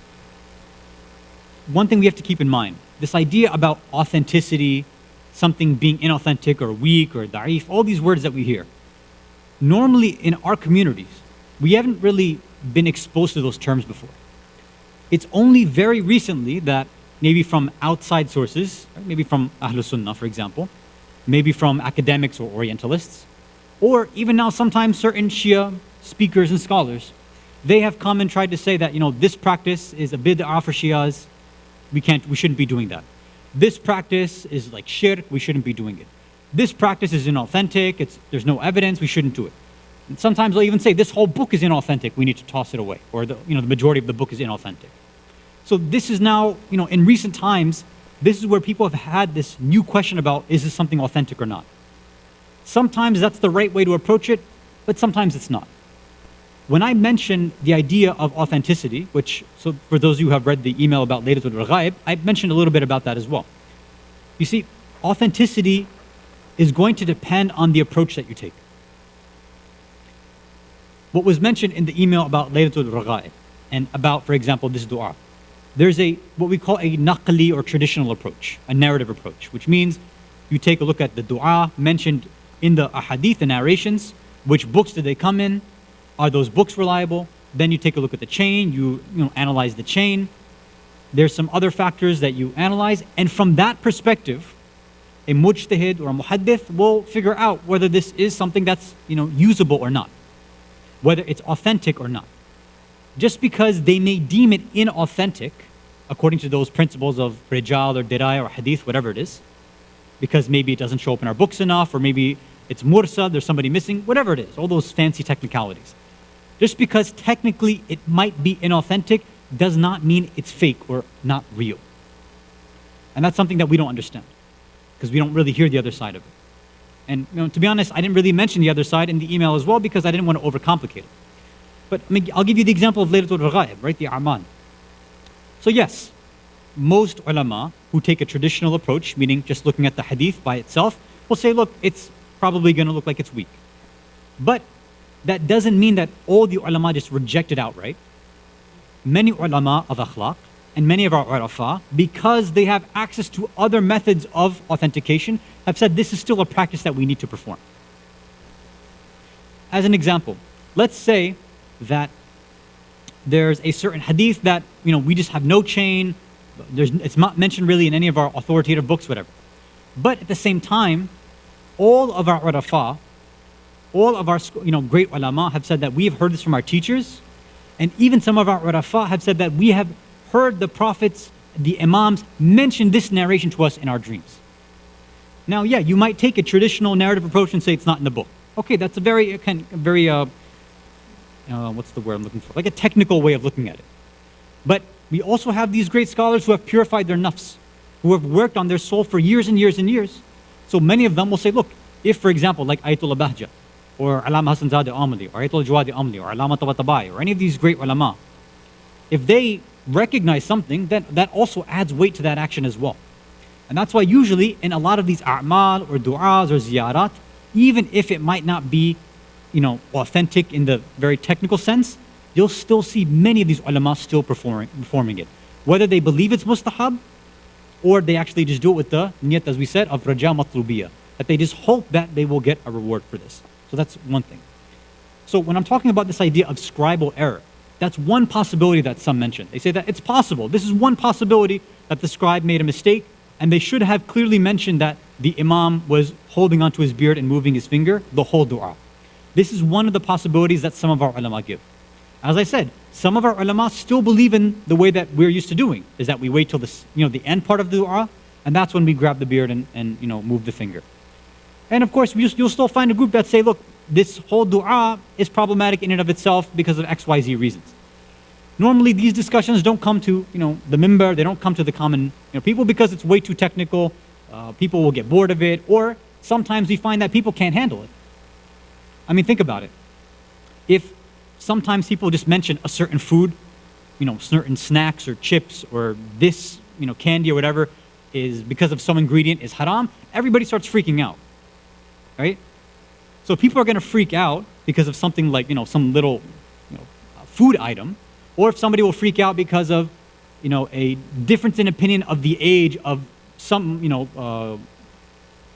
one thing we have to keep in mind, this idea about authenticity, something being inauthentic or weak or da'if, all these words that we hear. Normally in our communities, we haven't really been exposed to those terms before. It's only very recently that maybe from outside sources, maybe from Ahlul Sunnah, for example, maybe from academics or Orientalists, or even now sometimes certain Shia speakers and scholars, they have come and tried to say that, this practice is a bid'ah for Shias, we shouldn't be doing that. This practice is like shirk, we shouldn't be doing it. This practice is inauthentic, there's no evidence, we shouldn't do it. And sometimes they'll even say this whole book is inauthentic, we need to toss it away, or the majority of the book is inauthentic. So this is now, in recent times, this is where people have had this new question about, is this something authentic or not? Sometimes that's the right way to approach it, but sometimes it's not. When I mention the idea of authenticity, so for those of you who have read the email about Laylatul Rajab, I mentioned a little bit about that as well. You see, authenticity is going to depend on the approach that you take. What was mentioned in the email about Laylatul Rajab and about, for example, this dua, there's what we call a naqli or traditional approach, a narrative approach, which means you take a look at the dua mentioned in the ahadith, the narrations, which books did they come in, are those books reliable? Then you take a look at the chain, you analyze the chain. there's some other factors that you analyze, and from that perspective, a mujtahid or a muhaddith will figure out whether this is something that's usable or not, whether it's authentic or not. Just because they may deem it inauthentic, according to those principles of rijal or diraya or hadith, whatever it is, because maybe it doesn't show up in our books enough, or maybe it's mursal, there's somebody missing, whatever it is, all those fancy technicalities. Just because technically it might be inauthentic does not mean it's fake or not real. And that's something that we don't understand, because we don't really hear the other side of it. And to be honest, I didn't really mention the other side in the email as well, because I didn't want to overcomplicate it. But I'll give you the example of Laylatul Raghaib, right? The A'mal. So yes, most ulama who take a traditional approach, meaning just looking at the hadith by itself, will say, look, it's probably going to look like it's weak. But that doesn't mean that all the ulama just reject it outright. Many ulama of akhlaq and many of our urafa, because they have access to other methods of authentication, have said this is still a practice that we need to perform. As an example, let's say that there's a certain hadith that we just have no chain, it's not mentioned really in any of our authoritative books, whatever. But at the same time, all of our urafa, all of our great ulama have said that we have heard this from our teachers, and even some of our urafa have said that we have heard the prophets, the imams, mention this narration to us in our dreams. Now, yeah, you might take a traditional narrative approach and say it's not in the book. Okay, that's a very what's the word I'm looking for? Like a technical way of looking at it. But we also have these great scholars who have purified their nafs, who have worked on their soul for years and years and years. So many of them will say, look, if for example, like Ayatul Bahja, or Allama Hasan Zade Amali, or Ayatul Jawadi Amali, or Allama Tabatabai, or any of these great ulama, if they recognize something, then that also adds weight to that action as well. And that's why usually in a lot of these a'mal or du'as or ziyarat, even if it might not be authentic in the very technical sense, you'll still see many of these ulama still performing it. Whether they believe it's mustahab, or they actually just do it with the niyat, as we said, of raja matlubiyya, that they just hope that they will get a reward for this. So that's one thing. So when I'm talking about this idea of scribal error, that's one possibility that some mention. They say that it's possible. This is one possibility that the scribe made a mistake, and they should have clearly mentioned that the imam was holding onto his beard and moving his finger the whole dua. This is one of the possibilities that some of our ulama give. As I said, some of our ulama still believe in the way that we're used to doing, is that we wait till the end part of the dua, and that's when we grab the beard and move the finger. And of course, you'll still find a group that say, look, this whole dua is problematic in and of itself because of XYZ reasons. Normally, these discussions don't come to the mimbar, they don't come to the common people because it's way too technical. People will get bored of it, or sometimes we find that people can't handle it. I mean, think about it. If sometimes people just mention a certain food, certain snacks or chips or this, candy or whatever is because of some ingredient is haram, everybody starts freaking out, right? So people are going to freak out because of something like, some little, food item, or if somebody will freak out because of, a difference in opinion of the age of some,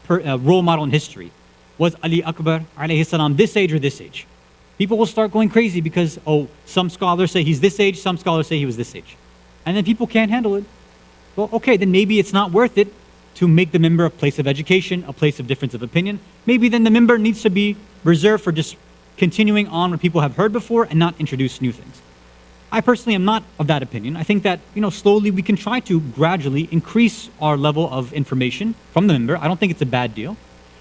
role model in history. Was Ali Akbar alayhi salam this age or this age? People will start going crazy because, some scholars say he's this age, some scholars say he was this age. And then people can't handle it. Well, okay, then maybe it's not worth it to make the mimbar a place of education, a place of difference of opinion. Maybe then the mimbar needs to be reserved for just continuing on what people have heard before and not introduce new things. I personally am not of that opinion. I think that, slowly we can try to gradually increase our level of information from the mimbar. I don't think it's a bad deal.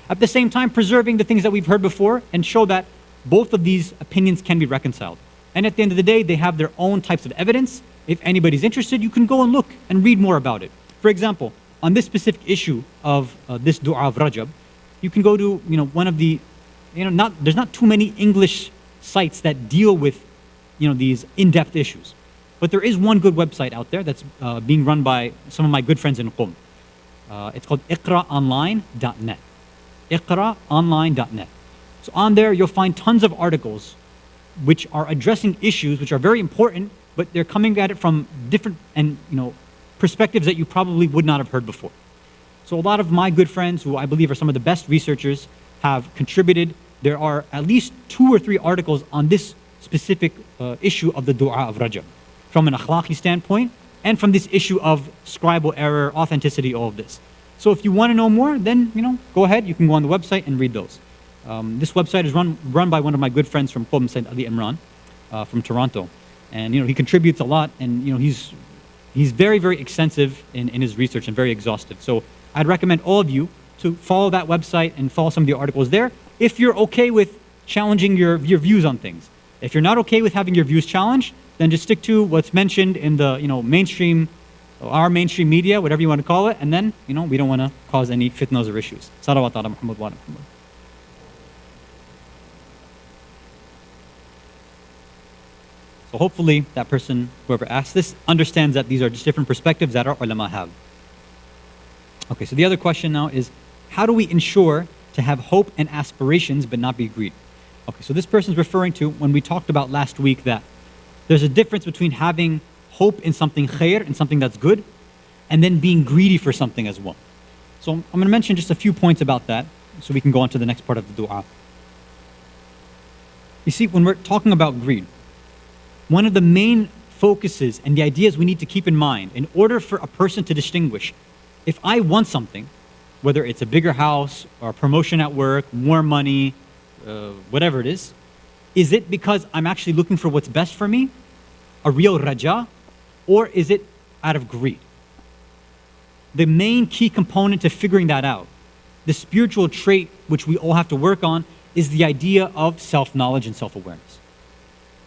At the same time, preserving the things that we've heard before and show that both of these opinions can be reconciled. And at the end of the day, they have their own types of evidence. If anybody's interested, you can go and look and read more about it. For example, on this specific issue of this dua of Rajab, you can go to one of the, there's not too many English sites that deal with these in-depth issues. But there is one good website out there that's being run by some of my good friends in Qom. It's called iqraonline.net. iqraonline.net. So on there, you'll find tons of articles which are addressing issues which are very important, but they're coming at it from different perspectives that you probably would not have heard before. So a lot of my good friends, who I believe are some of the best researchers, have contributed. There are at least 2 or 3 articles on this specific issue of the dua of Rajab, from an akhlaqi standpoint, and from this issue of scribal error, authenticity, all of this. So if you want to know more, then go ahead. You can go on the website and read those. This website is run by one of my good friends from Qom, Sayyid Ali Imran, from Toronto, and he contributes a lot, and he's very, very extensive in his research and very exhaustive. So I'd recommend all of you to follow that website and follow some of the articles there if you're okay with challenging your views on things. If you're not okay with having your views challenged, then just stick to what's mentioned in the mainstream, our mainstream media, whatever you want to call it, and then we don't want to cause any fitnas or issues. Salawat ala Muhammad wa ala Muhammad. So hopefully that person, whoever asked this, understands that these are just different perspectives that our ulama have. Okay, so the other question now is, how do we ensure to have hope and aspirations but not be greedy? Okay, so this person is referring to when we talked about last week that there's a difference between having hope in something khair, in something that's good, and then being greedy for something as well. So I'm going to mention just a few points about that so we can go on to the next part of the dua. You see, when we're talking about greed, one of the main focuses and the ideas we need to keep in mind in order for a person to distinguish, if I want something, whether it's a bigger house or a promotion at work, more money, whatever it is it because I'm actually looking for what's best for me, a real raja, or is it out of greed? The main key component to figuring that out, the spiritual trait which we all have to work on, is the idea of self-knowledge and self-awareness.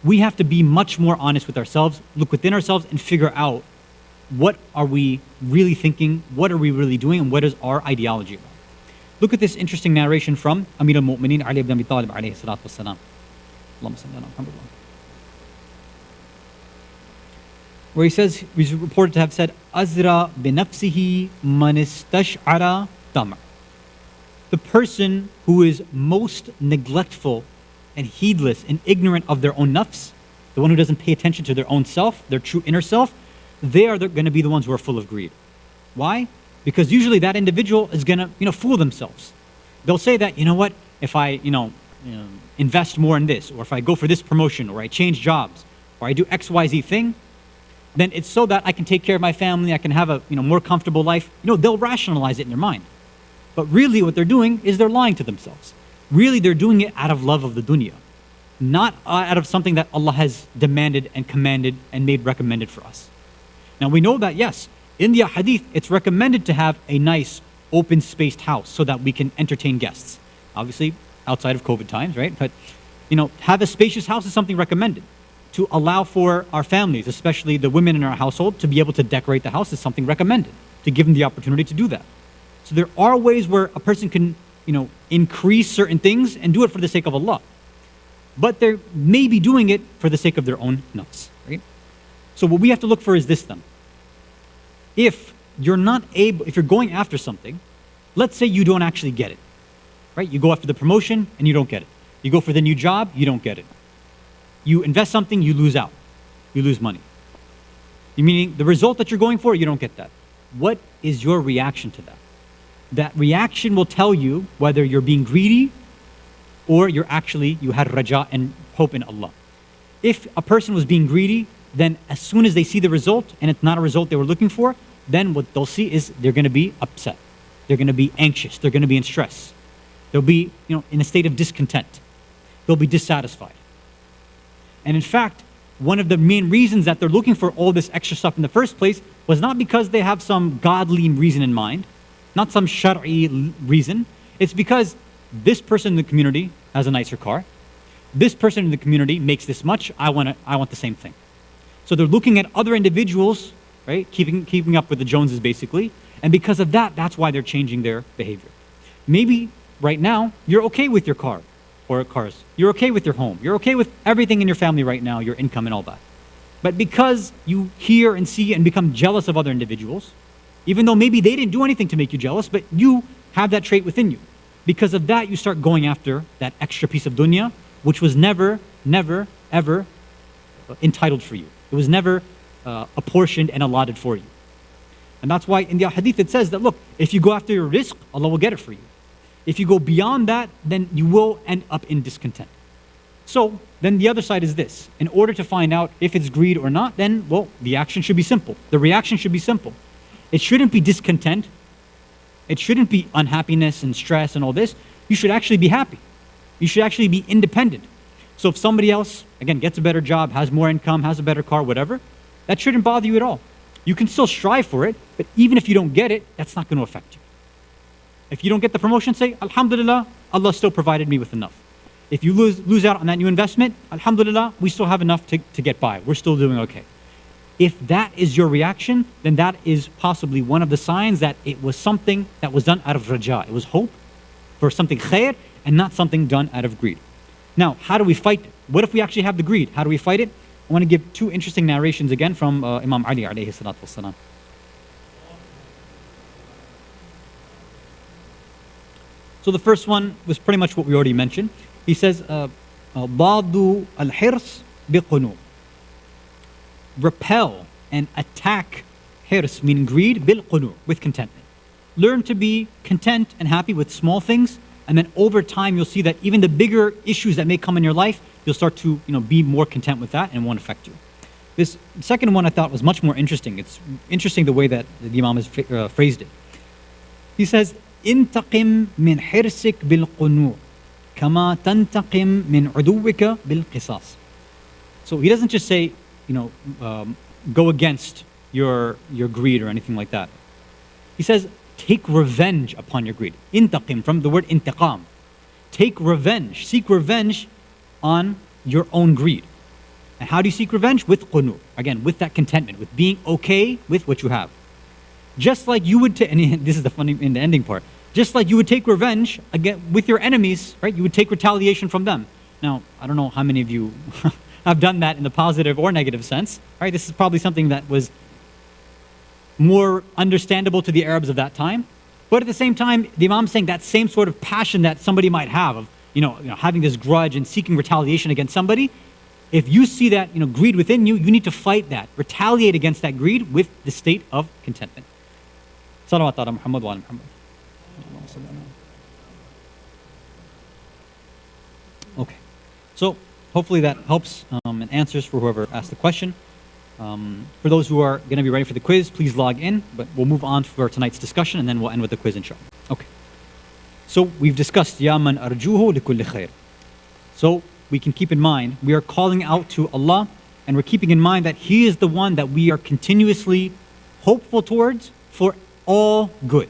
We have to be much more honest with ourselves, look within ourselves and figure out what are we really thinking, what are we really doing, and what is our ideology about. Look at this interesting narration from Amir al-Mu'mineen Ali ibn Abi Talib alayhi salatu wassalam. Allahumma salli ala Muhammad. Where he says, he's reported to have said, Azra binafsihi man istash'ara tama. The person who is most neglectful and heedless and ignorant of their own nafs, the one who doesn't pay attention to their own self, their true inner self, they are going to be the ones who are full of greed. Why? Because usually that individual is going to fool themselves. They'll say that, if I invest more in this, or if I go for this promotion, or I change jobs, or I do XYZ thing, then it's so that I can take care of my family, I can have a more comfortable life. They'll rationalize it in their mind. But really what they're doing is they're lying to themselves. Really they're doing it out of love of the dunya, not out of something that Allah has demanded and commanded and made recommended for us. Now we know that yes, in the hadith it's recommended to have a nice open spaced house so that we can entertain guests. Obviously outside of COVID times, right? But have a spacious house is something recommended. To allow for our families, especially the women in our household, to be able to decorate the house is something recommended, to give them the opportunity to do that. So there are ways where a person can increase certain things and do it for the sake of Allah. But they're maybe doing it for the sake of their own nafs, right? So what we have to look for is this then. If you're going after something, let's say you don't actually get it, right? You go after the promotion and you don't get it. You go for the new job, you don't get it. You invest something, you lose out. You lose money. Meaning the result that you're going for, you don't get that. What is your reaction to that? That reaction will tell you whether you're being greedy or you had raja and hope in Allah. If a person was being greedy, then as soon as they see the result and it's not a result they were looking for, then what they'll see is they're going to be upset. They're going to be anxious. They're going to be in stress. They'll be in a state of discontent. They'll be dissatisfied. And in fact, one of the main reasons that they're looking for all this extra stuff in the first place was not because they have some godly reason in mind, not some shar'i reason. It's because this person in the community has a nicer car. This person in the community makes this much. I want the same thing. So they're looking at other individuals, right? Keeping up with the Joneses basically. And because of that, that's why they're changing their behavior. Maybe right now you're okay with your car or cars. You're okay with your home. You're okay with everything in your family right now, your income and all that. But because you hear and see and become jealous of other individuals, even though maybe they didn't do anything to make you jealous, but you have that trait within you. Because of that, you start going after that extra piece of dunya, which was never, ever entitled for you. It was never apportioned and allotted for you. And that's why in the hadith it says that, look, if you go after your rizq, Allah will get it for you. If you go beyond that, then you will end up in discontent. So then the other side is this. In order to find out if it's greed or not, then, well, the action should be simple. The reaction should be simple. It shouldn't be discontent. It shouldn't be unhappiness and stress and all this. You should actually be happy. You should actually be independent. So if somebody else, again, gets a better job, has more income, has a better car, whatever, that shouldn't bother you at all. You can still strive for it, but even if you don't get it, that's not going to affect you. If you don't get the promotion, say, Alhamdulillah, Allah still provided me with enough. If you lose out on that new investment, Alhamdulillah, we still have enough to get by. We're still doing okay. If that is your reaction, then that is possibly one of the signs that it was something that was done out of raja. It was hope for something khair and not something done out of greed. Now, how do we fight it? What if we actually have the greed? How do we fight it? I want to give two interesting narrations again from Imam Ali alayhi salatu wasalam. So the first one was pretty much what we already mentioned. He says, "Badu al-hirs biqunu." Repel and attack hirs, meaning greed, bil-qunu, with contentment. Learn to be content and happy with small things, and then over time you'll see that even the bigger issues that may come in your life, you'll start to be more content with that and it won't affect you. This second one I thought was much more interesting. It's interesting the way that the Imam has phrased it. He says, "Intaqim min hirsik bil-qunu, kama tantaqim min uduwika bil-qisas." So he doesn't just say, go against your greed or anything like that. He says, take revenge upon your greed. Intaqim, from the word intiqam. Take revenge, seek revenge on your own greed. And how do you seek revenge? With qunu. Again, with that contentment, with being okay with what you have. Just like you would, and this is the funny in the ending part, just like you would take revenge again with your enemies, right? You would take retaliation from them. Now, I don't know how many of you have done that in the positive or negative sense, right? This is probably something that was more understandable to the Arabs of that time. But at the same time, the Imam's saying that same sort of passion that somebody might have of, having this grudge and seeking retaliation against somebody, if you see that, greed within you, you need to fight that, retaliate against that greed with the state of contentment. Salawat ala Muhammad wa ala Muhammad. Okay, so hopefully that helps and answers for whoever asked the question. For those who are going to be ready for the quiz, please log in, but we'll move on for tonight's discussion and then we'll end with the quiz inshallah. Okay. So we've discussed Ya man arjuhu likulli khair. So we can keep in mind, we are calling out to Allah and we're keeping in mind that He is the one that we are continuously hopeful towards for all good.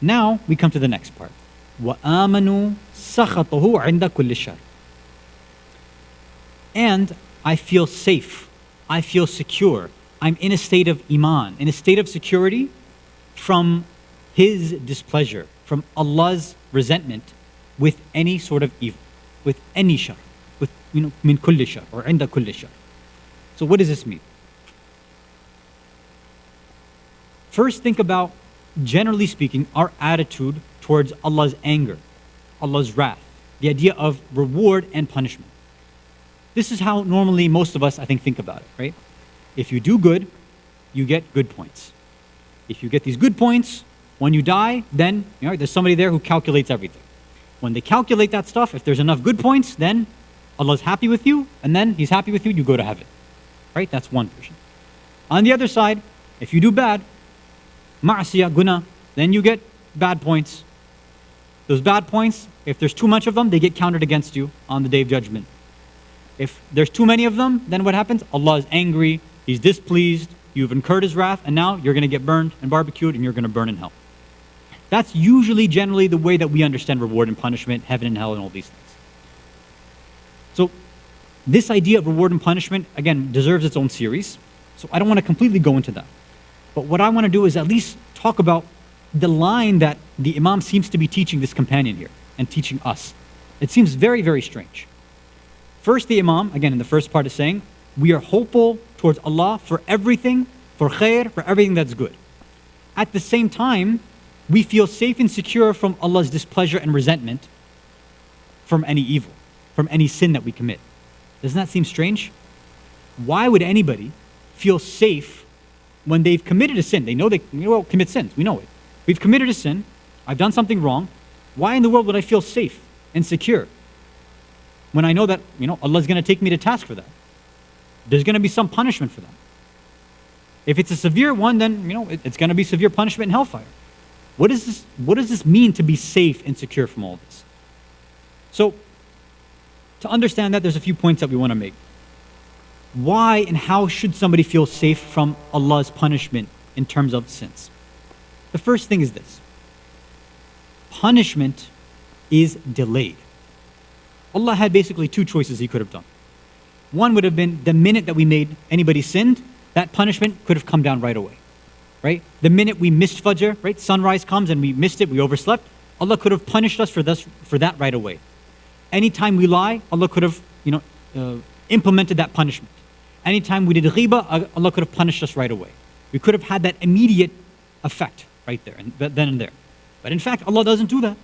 Now we come to the next part. وَآمَنُوا سَخَطُهُ عِنْدَ كُلِّ شَرٍ. And I feel safe. I feel secure. I'm in a state of iman, in a state of security from His displeasure, from Allah's resentment with any sort of evil, with any shar, with min kulli shar or inda kulli shar. So what does this mean? First, think about, generally speaking, our attitude towards Allah's anger, Allah's wrath, the idea of reward and punishment. This is how normally most of us, I think about it, right? If you do good, you get good points. If you get these good points, when you die, then there's somebody there who calculates everything. When they calculate that stuff, if there's enough good points, then Allah's happy with you, and then He's happy with you, you go to heaven. Right? That's one version. On the other side, if you do bad, ma'asiyah, guna, then you get bad points. Those bad points, if there's too much of them, they get counted against you on the Day of Judgment. If there's too many of them, then what happens? Allah is angry, He's displeased, you've incurred His wrath, and now you're going to get burned and barbecued, and you're going to burn in hell. That's usually, generally, the way that we understand reward and punishment, heaven and hell, and all these things. So, this idea of reward and punishment, again, deserves its own series. So I don't want to completely go into that. But what I want to do is at least talk about the line that the Imam seems to be teaching this companion here, and teaching us. It seems very, very strange. First, the Imam, again, in the first part is saying, we are hopeful towards Allah for everything, for khair, for everything that's good. At the same time, we feel safe and secure from Allah's displeasure and resentment from any evil, from any sin that we commit. Doesn't that seem strange? Why would anybody feel safe when they've committed a sin? They know they commit sins. We know it. We've committed a sin. I've done something wrong. Why in the world would I feel safe and secure? when I know that, Allah is going to take me to task for that. There's going to be some punishment for that. If it's a severe one, then, it's going to be severe punishment in hellfire. What does this mean to be safe and secure from all this? So, to understand that, there's a few points that we want to make. Why and how should somebody feel safe from Allah's punishment in terms of sins? The first thing is this. Punishment is delayed. Allah had basically two choices He could have done. One would have been the minute that we made anybody sinned, that punishment could have come down right away. Right? The minute we missed Fajr, right? Sunrise comes and we missed it, we overslept, Allah could have punished us for that right away. Anytime we lie, Allah could have, implemented that punishment. Anytime we did ghibah, Allah could have punished us right away. We could have had that immediate effect right there, and then and there. But in fact, Allah doesn't do that.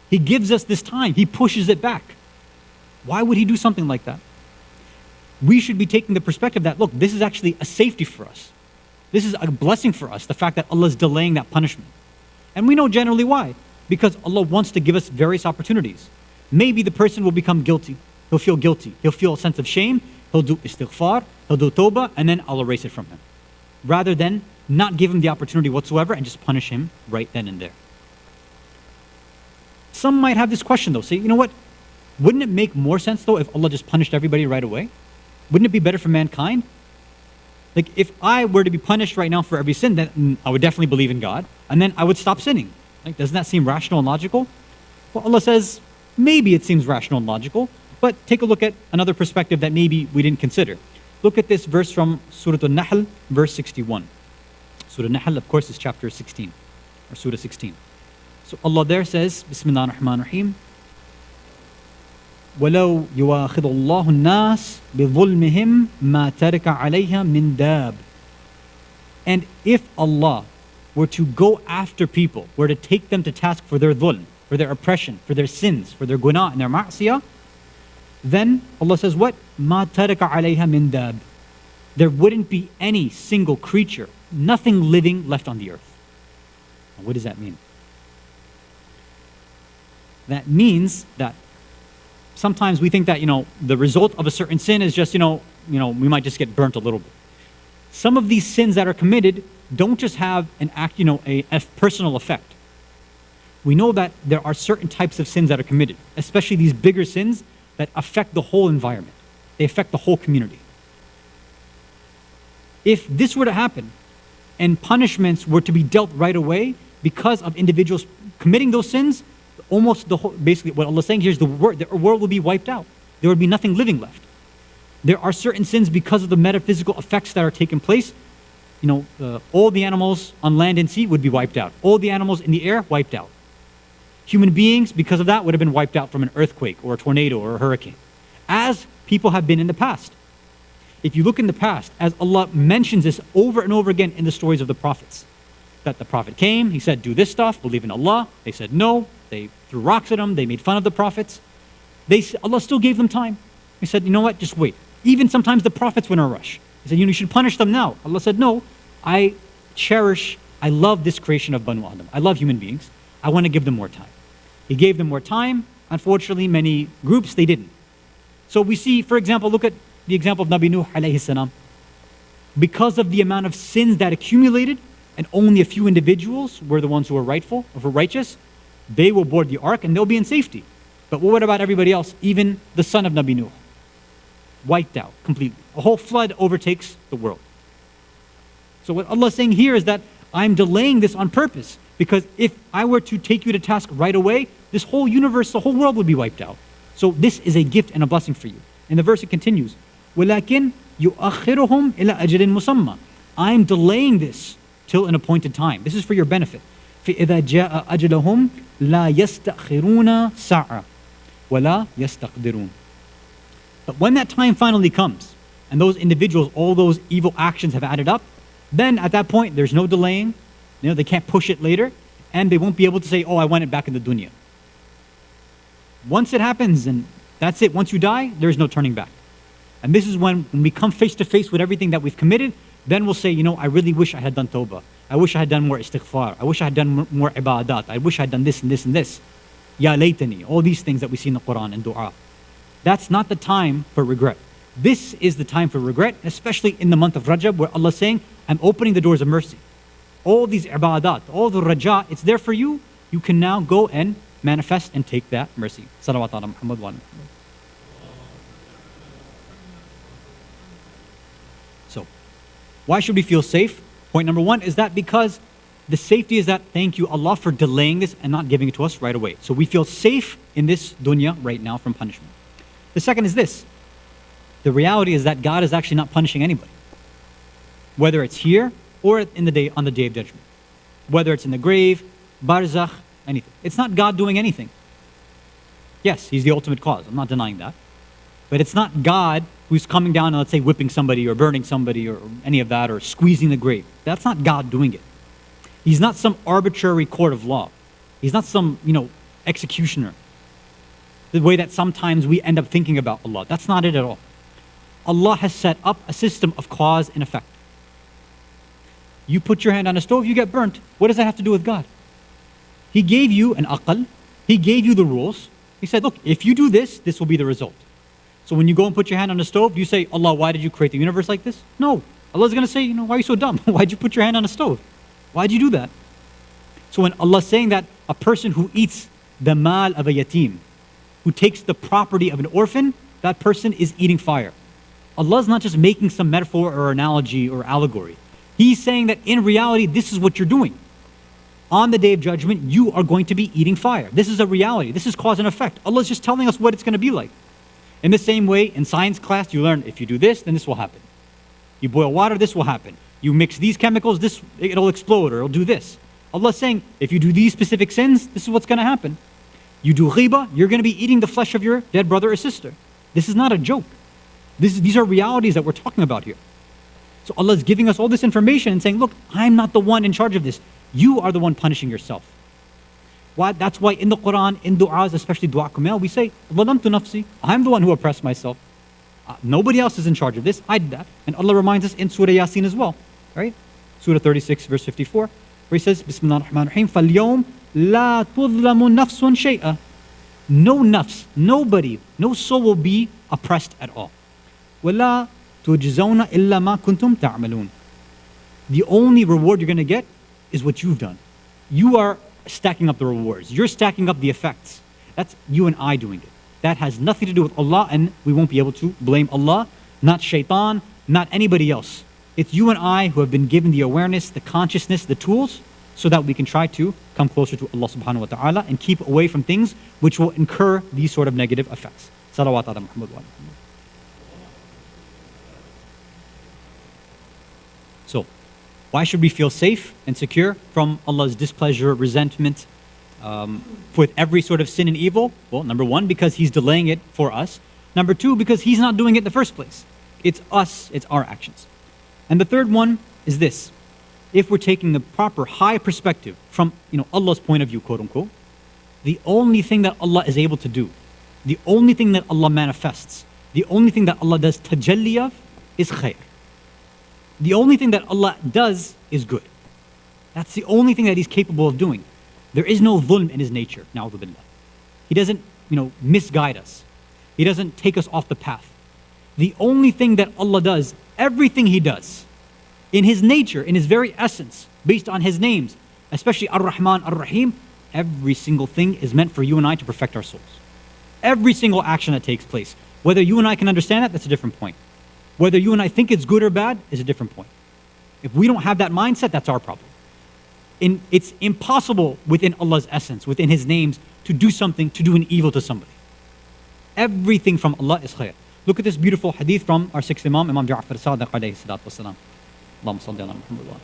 He gives us this time. He pushes it back. Why would He do something like that? We should be taking the perspective that, look, this is actually a safety for us. This is a blessing for us, the fact that Allah is delaying that punishment. And we know generally why. Because Allah wants to give us various opportunities. Maybe the person will become guilty. He'll feel guilty. He'll feel a sense of shame. He'll do istighfar. He'll do tawbah. And then I'll erase it from him. Rather than not give him the opportunity whatsoever and just punish him right then and there. Some might have this question though. Say, you know what? Wouldn't it make more sense though if Allah just punished everybody right away? Wouldn't it be better for mankind? Like if I were to be punished right now for every sin, then I would definitely believe in God. And then I would stop sinning. Like, doesn't that seem rational and logical? Well, Allah says, maybe it seems rational and logical, but take a look at another perspective that maybe we didn't consider. Look at this verse from Surah An-Nahl, verse 61. Surah An-Nahl, of course, is chapter 16, or Surah 16. So Allah there says, Bismillah ar-Rahman ar-Rahim, وَلَوْ يُوَاخِذُ اللَّهُ النَّاسِ بِظُلْمِهِمْ مَا تَرَكَ عَلَيْهَا مِنْ دَابٍ. And if Allah were to go after people, were to take them to task for their dhulm, for their oppression, for their sins, for their guna and their ma'asiyah, then Allah says what? مَا تَرَكَ عَلَيْهَا مِنْ دَابٍ. There wouldn't be any single creature, nothing living left on the earth. Now, what does that mean? That means that sometimes we think that, the result of a certain sin is just, we might just get burnt a little bit. Some of these sins that are committed don't just have an act, a personal effect. We know that there are certain types of sins that are committed, especially these bigger sins that affect the whole environment. They affect the whole community. If this were to happen and punishments were to be dealt right away because of individuals committing those sins, almost the whole, basically what Allah is saying here is the world will be wiped out. There would be nothing living left. There are certain sins because of the metaphysical effects that are taking place. All the animals on land and sea would be wiped out. All the animals in the air, wiped out. Human beings, because of that, would have been wiped out from an earthquake or a tornado or a hurricane, as people have been in the past. If you look in the past, as Allah mentions this over and over again in the stories of the prophets, that the prophet came, he said, do this stuff, believe in Allah. They said no. They threw rocks at him. They made fun of the prophets. Allah still gave them time. He said, you know what, just wait. Even sometimes the prophets were in a rush. He said, you should punish them now. Allah said, no, I love this creation of Banu Adam. I love human beings. I want to give them more time. He gave them more time. Unfortunately, many groups, they didn't. So we see, for example, look at the example of Nabi Nuh alayhi salam. Because of the amount of sins that accumulated, and only a few individuals were the ones who were righteous, they will board the ark and they'll be in safety. But what about everybody else? Even the son of Nabi Nuh, wiped out completely. A whole flood overtakes the world. So what Allah is saying here is that I'm delaying this on purpose, because if I were to take you to task right away, this whole universe, the whole world would be wiped out. So this is a gift and a blessing for you. In the verse it continues, وَلَكِنْ يُؤَخِّرُهُمْ إِلَىٰ أَجْلٍ مُسَمَّى. I'm delaying this till an appointed time. This is for your benefit. فَإِذَا جَاءَ أَجْلَهُمْ لَا يَسْتَأْخِرُونَ سَاعَةً وَلَا يَسْتَقْدِرُونَ. But when that time finally comes, and those individuals, all those evil actions have added up, then at that point, there's no delaying. They can't push it later, and they won't be able to say, oh, I want it back in the dunya. Once it happens, and that's it. Once you die, there's no turning back. And this is when we come face to face with everything that we've committed, then we'll say, I really wish I had done tawbah. I wish I had done more istighfar. I wish I had done more ibadat. I wish I had done this and this and this. Ya laytani. All these things that we see in the Quran and dua. That's not the time for regret. This is the time for regret, especially in the month of Rajab, where Allah is saying, I'm opening the doors of mercy. All these ibadat, all the raja, it's there for you. You can now go and manifest and take that mercy. Salawat ala Muhammad wa ala Muhammad. So, why should we feel safe? Point number one is that because the safety is that, thank you Allah for delaying this and not giving it to us right away. So we feel safe in this dunya right now from punishment. The second is this. The reality is that God is actually not punishing anybody. Whether it's here or on the day of judgment. Whether it's in the grave, barzakh, anything. It's not God doing anything. Yes, He's the ultimate cause. I'm not denying that. But it's not God who's coming down and, let's say, whipping somebody or burning somebody or any of that or squeezing the grave. That's not God doing it. He's not some arbitrary court of law. He's not some, executioner. The way that sometimes we end up thinking about Allah. That's not it at all. Allah has set up a system of cause and effect. You put your hand on a stove, you get burnt. What does that have to do with God? He gave you an aql. He gave you the rules. He said, look, if you do this, this will be the result. So when you go and put your hand on the stove, do you say, Allah, why did you create the universe like this? No. Allah's going to say, why are you so dumb? Why'd you put your hand on a stove? Why'd you do that? So when Allah's saying that a person who eats the mal of a yatim, who takes the property of an orphan, that person is eating fire. Allah's not just making some metaphor or analogy or allegory. He's saying that in reality, this is what you're doing. On the day of judgment, you are going to be eating fire. This is a reality. This is cause and effect. Allah's just telling us what it's going to be like. In the same way, in science class, you learn if you do this, then this will happen. You boil water, this will happen. You mix these chemicals, it'll explode or it'll do this. Allah's saying, if you do these specific sins, this is what's going to happen. You do ghiba, you're going to be eating the flesh of your dead brother or sister. This is not a joke. These are realities that we're talking about here. So Allah is giving us all this information and saying, look, I'm not the one in charge of this. You are the one punishing yourself. That's why in the Quran, in du'as, especially du'a kumail, we say, ظَلَمْتُ نَفْسِي. I'm the one who oppressed myself. Nobody else is in charge of this. I did that. And Allah reminds us in Surah Yasin as well. Right? Surah 36, verse 54, where He says, Bismillah ar-Rahman ar-Rahim, فَالْيَوْمْ لَا تُظْلَمُ نَفْسٌ شَيْئًا. No nafs, nobody, no soul will be oppressed at all. وَلَا تُجْزَوْنَ إِلَّا مَا كُنْتُمْ تَعْمَلُونَ. The only reward you're going to get is what you've done. You are stacking up the rewards. You're stacking up the effects. That's you and I doing it. That has nothing to do with Allah, and we won't be able to blame Allah, not shaitan, not anybody else. It's you and I who have been given the awareness, the consciousness, the tools, so that we can try to come closer to Allah subhanahu wa ta'ala and keep away from things which will incur these sort of negative effects. Salawat ala Muhammad wa ala Muhammad. So, why should we feel safe and secure from Allah's displeasure, resentment, with every sort of sin and evil? Well, number one, because He's delaying it for us. Number two, because He's not doing it in the first place. It's us, it's our actions. And the third one is this. If we're taking the proper high perspective from Allah's point of view, quote unquote, the only thing that Allah is able to do, the only thing that Allah manifests, the only thing that Allah does tajalli of is khair. The only thing that Allah does is good. That's the only thing that He's capable of doing. There is no dhulm in His nature, na'udhu billah. He doesn't, misguide us. He doesn't take us off the path. The only thing that Allah does, everything He does, in His nature, in His very essence, based on His names, especially Ar-Rahman, Ar-Rahim, every single thing is meant for you and I to perfect our souls. Every single action that takes place. Whether you and I can understand that, that's a different point. Whether you and I think it's good or bad is a different point. If we don't have that mindset, that's our problem. It's impossible within Allah's essence, within His names, to do something, to do an evil to somebody. Everything from Allah is khair. Look at this beautiful hadith from our sixth Imam, Imam Ja'far Sadiq alayhi salatu wasalam. Allahumma salli ala Muhammad.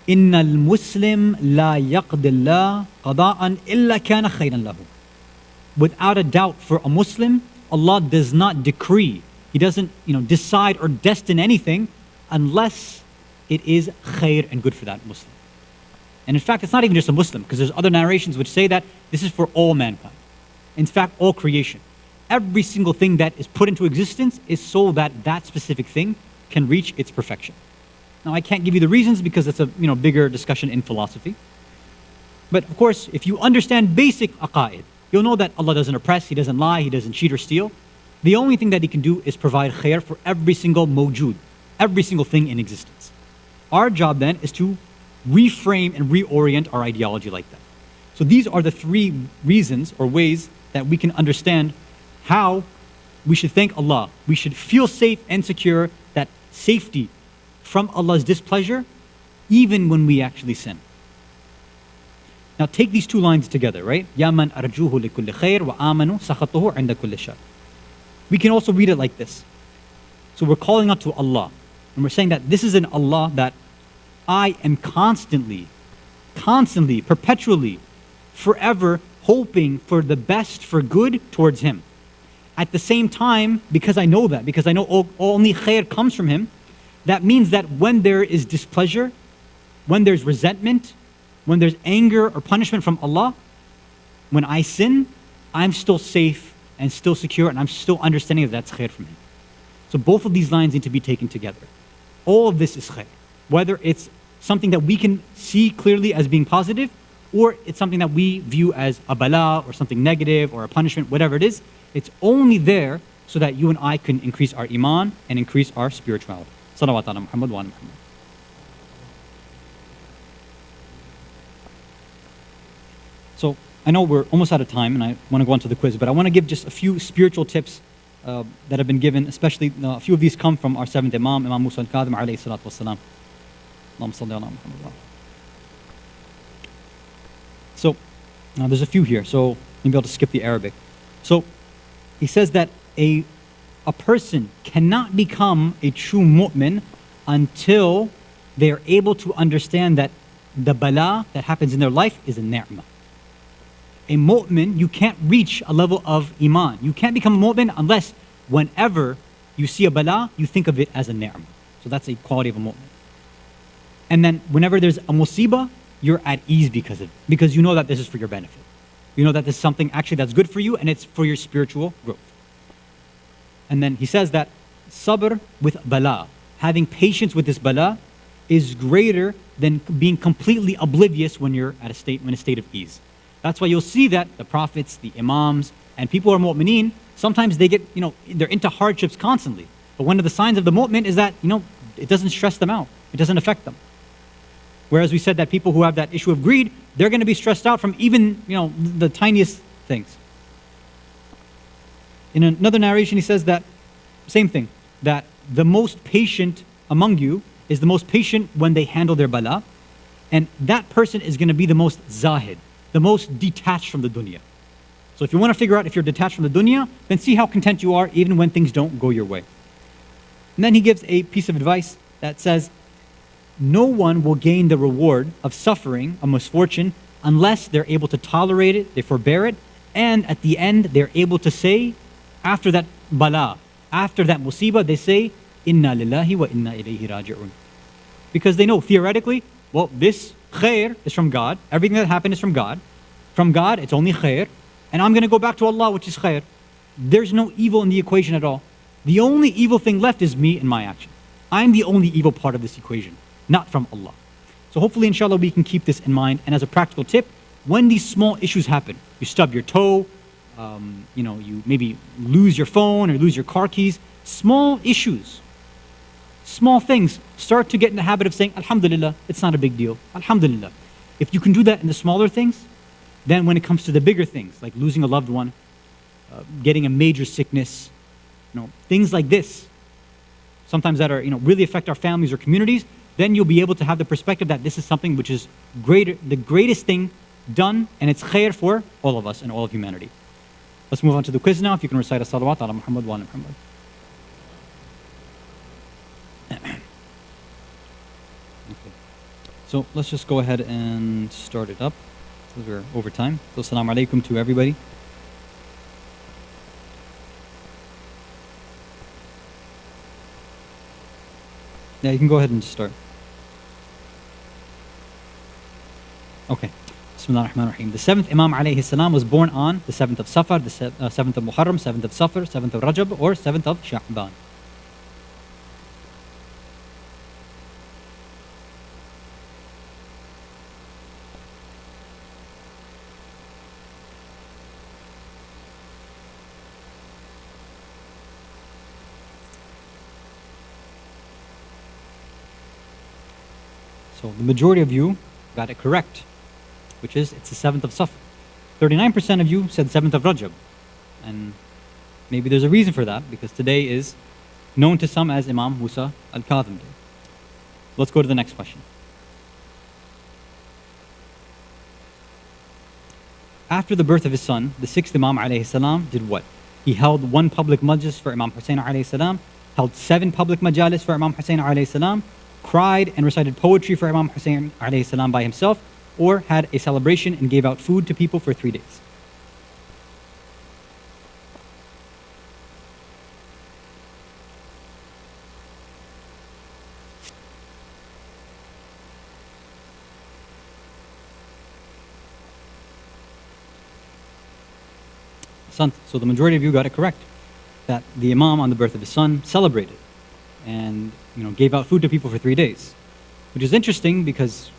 Inna al-Muslim la yaqdillah qada'an illa kana khayran lahu. Without a doubt, for a Muslim, Allah does not decree. He doesn't, decide or destine anything unless it is khair and good for that Muslim. And in fact, it's not even just a Muslim, because there's other narrations which say that this is for all mankind. In fact, all creation. Every single thing that is put into existence is so that that specific thing can reach its perfection. Now, I can't give you the reasons because it's a bigger discussion in philosophy. But of course, if you understand basic aqaid, You'll know that Allah doesn't oppress, He doesn't lie, He doesn't cheat or steal. The only thing that He can do is provide khair for every single mawjood, every single thing in existence. Our job then is to reframe and reorient our ideology like that. So these are the three reasons or ways that we can understand how we should thank Allah. We should feel safe and secure, that safety from Allah's displeasure, even when we actually sin. Now take these two lines together, right? Ya man arjuhu li kulli khair wa amanu sakhatuhu 'inda kulli shar. We can also read it like this. So we're calling out to Allah, and we're saying that this is an Allah that I am constantly, perpetually, forever hoping for the best, for good towards Him. At the same time, because I know that, because I know only khair comes from Him, that means that when there is displeasure, when there's resentment, when there's anger or punishment from Allah, when I sin, I'm still safe and still secure, and I'm still understanding that that's khair from Him. So both of these lines need to be taken together. All of this is khair. Whether it's something that we can see clearly as being positive, or it's something that we view as a bala, or something negative, or a punishment, whatever it is, it's only there so that you and I can increase our iman and increase our spirituality. Salawat ala Muhammad wa ala Muhammad. So I know we're almost out of time, and I want to go on to the quiz, but I want to give just a few spiritual tips that have been given, especially a few of these come from our seventh Imam, Imam Musa and Kazim alayhi salatu wassalam. Allahumma salli ala Muhammad. So there's a few here, so maybe I'll just skip the Arabic. So he says that a person cannot become a true mu'min until they are able to understand that the bala that happens in their life is a ni'mah. A mu'min, you can't reach a level of iman. You can't become a mu'min unless whenever you see a bala, you think of it as a ni'mah. So that's a quality of a mu'min. And then whenever there's a musibah, you're at ease because you know that this is for your benefit. You know that this is something actually that's good for you, and it's for your spiritual growth. And then he says that sabr with bala, having patience with this bala, is greater than being completely oblivious when you're in a state of ease. That's why you'll see that the prophets, the imams, and people who are mu'mineen, sometimes they get, they're into hardships constantly. But one of the signs of the mu'min is that, it doesn't stress them out. It doesn't affect them. Whereas we said that people who have that issue of greed, they're going to be stressed out from even, the tiniest things. In another narration, he says that, same thing, that the most patient among you is the most patient when they handle their bala, and that person is going to be the most zahid, the most detached from the dunya. So if you want to figure out if you're detached from the dunya, then see how content you are even when things don't go your way. And then he gives a piece of advice that says, no one will gain the reward of suffering a misfortune unless they're able to tolerate it, they forbear it, and at the end they're able to say, after that bala, after that musibah, they say, Inna lillahi wa inna ilayhi raji'un. Because they know theoretically, well, this khair is from God, everything that happened is from God. From God, it's only khair, and I'm going to go back to Allah, which is khair. There's no evil in the equation at all. The only evil thing left is me and my action. I'm the only evil part of this equation, not from Allah. So hopefully, inshallah, we can keep this in mind. And as a practical tip, when these small issues happen, you stub your toe, you maybe lose your phone or lose your car keys, small issues, small things, start to get in the habit of saying, Alhamdulillah, it's not a big deal. Alhamdulillah. If you can do that in the smaller things, then when it comes to the bigger things, like losing a loved one, getting a major sickness, things like this, sometimes that are, really affect our families or communities, then you'll be able to have the perspective that this is something which is greater, the greatest thing done, and it's khair for all of us and all of humanity. Let's move on to the quiz now. If you can recite a salawat ala Muhammad wa ala Muhammad. Okay. So let's just go ahead and start it up, because we're over time. So assalamu alaikum to everybody. Yeah, you can go ahead and start. Okay. Bismillah ar-Rahman ar-Rahim. The seventh Imam alayhi salam was born on the 7th of Safar, the 7th of Muharram, 7th of Safar, 7th of Rajab, or 7th of Sha'ban. So the majority of you got it correct, which is it's the 7th of Safar. 39% of you said 7th of Rajab. And maybe there's a reason for that, because today is known to some as Imam Musa al-Kazim Day. Let's go to the next question. After the birth of his son, the 6th Imam alayhi salam did what? He held 1 public majlis for Imam Hussein alayhi salam, held 7 public majalis for Imam Hussein alayhi salam, cried and recited poetry for Imam Hussein alayhi salam by himself, or had a celebration and gave out food to people for 3 days. So the majority of you got it correct, that the Imam on the birth of his son celebrated and gave out food to people for 3 days, which is interesting because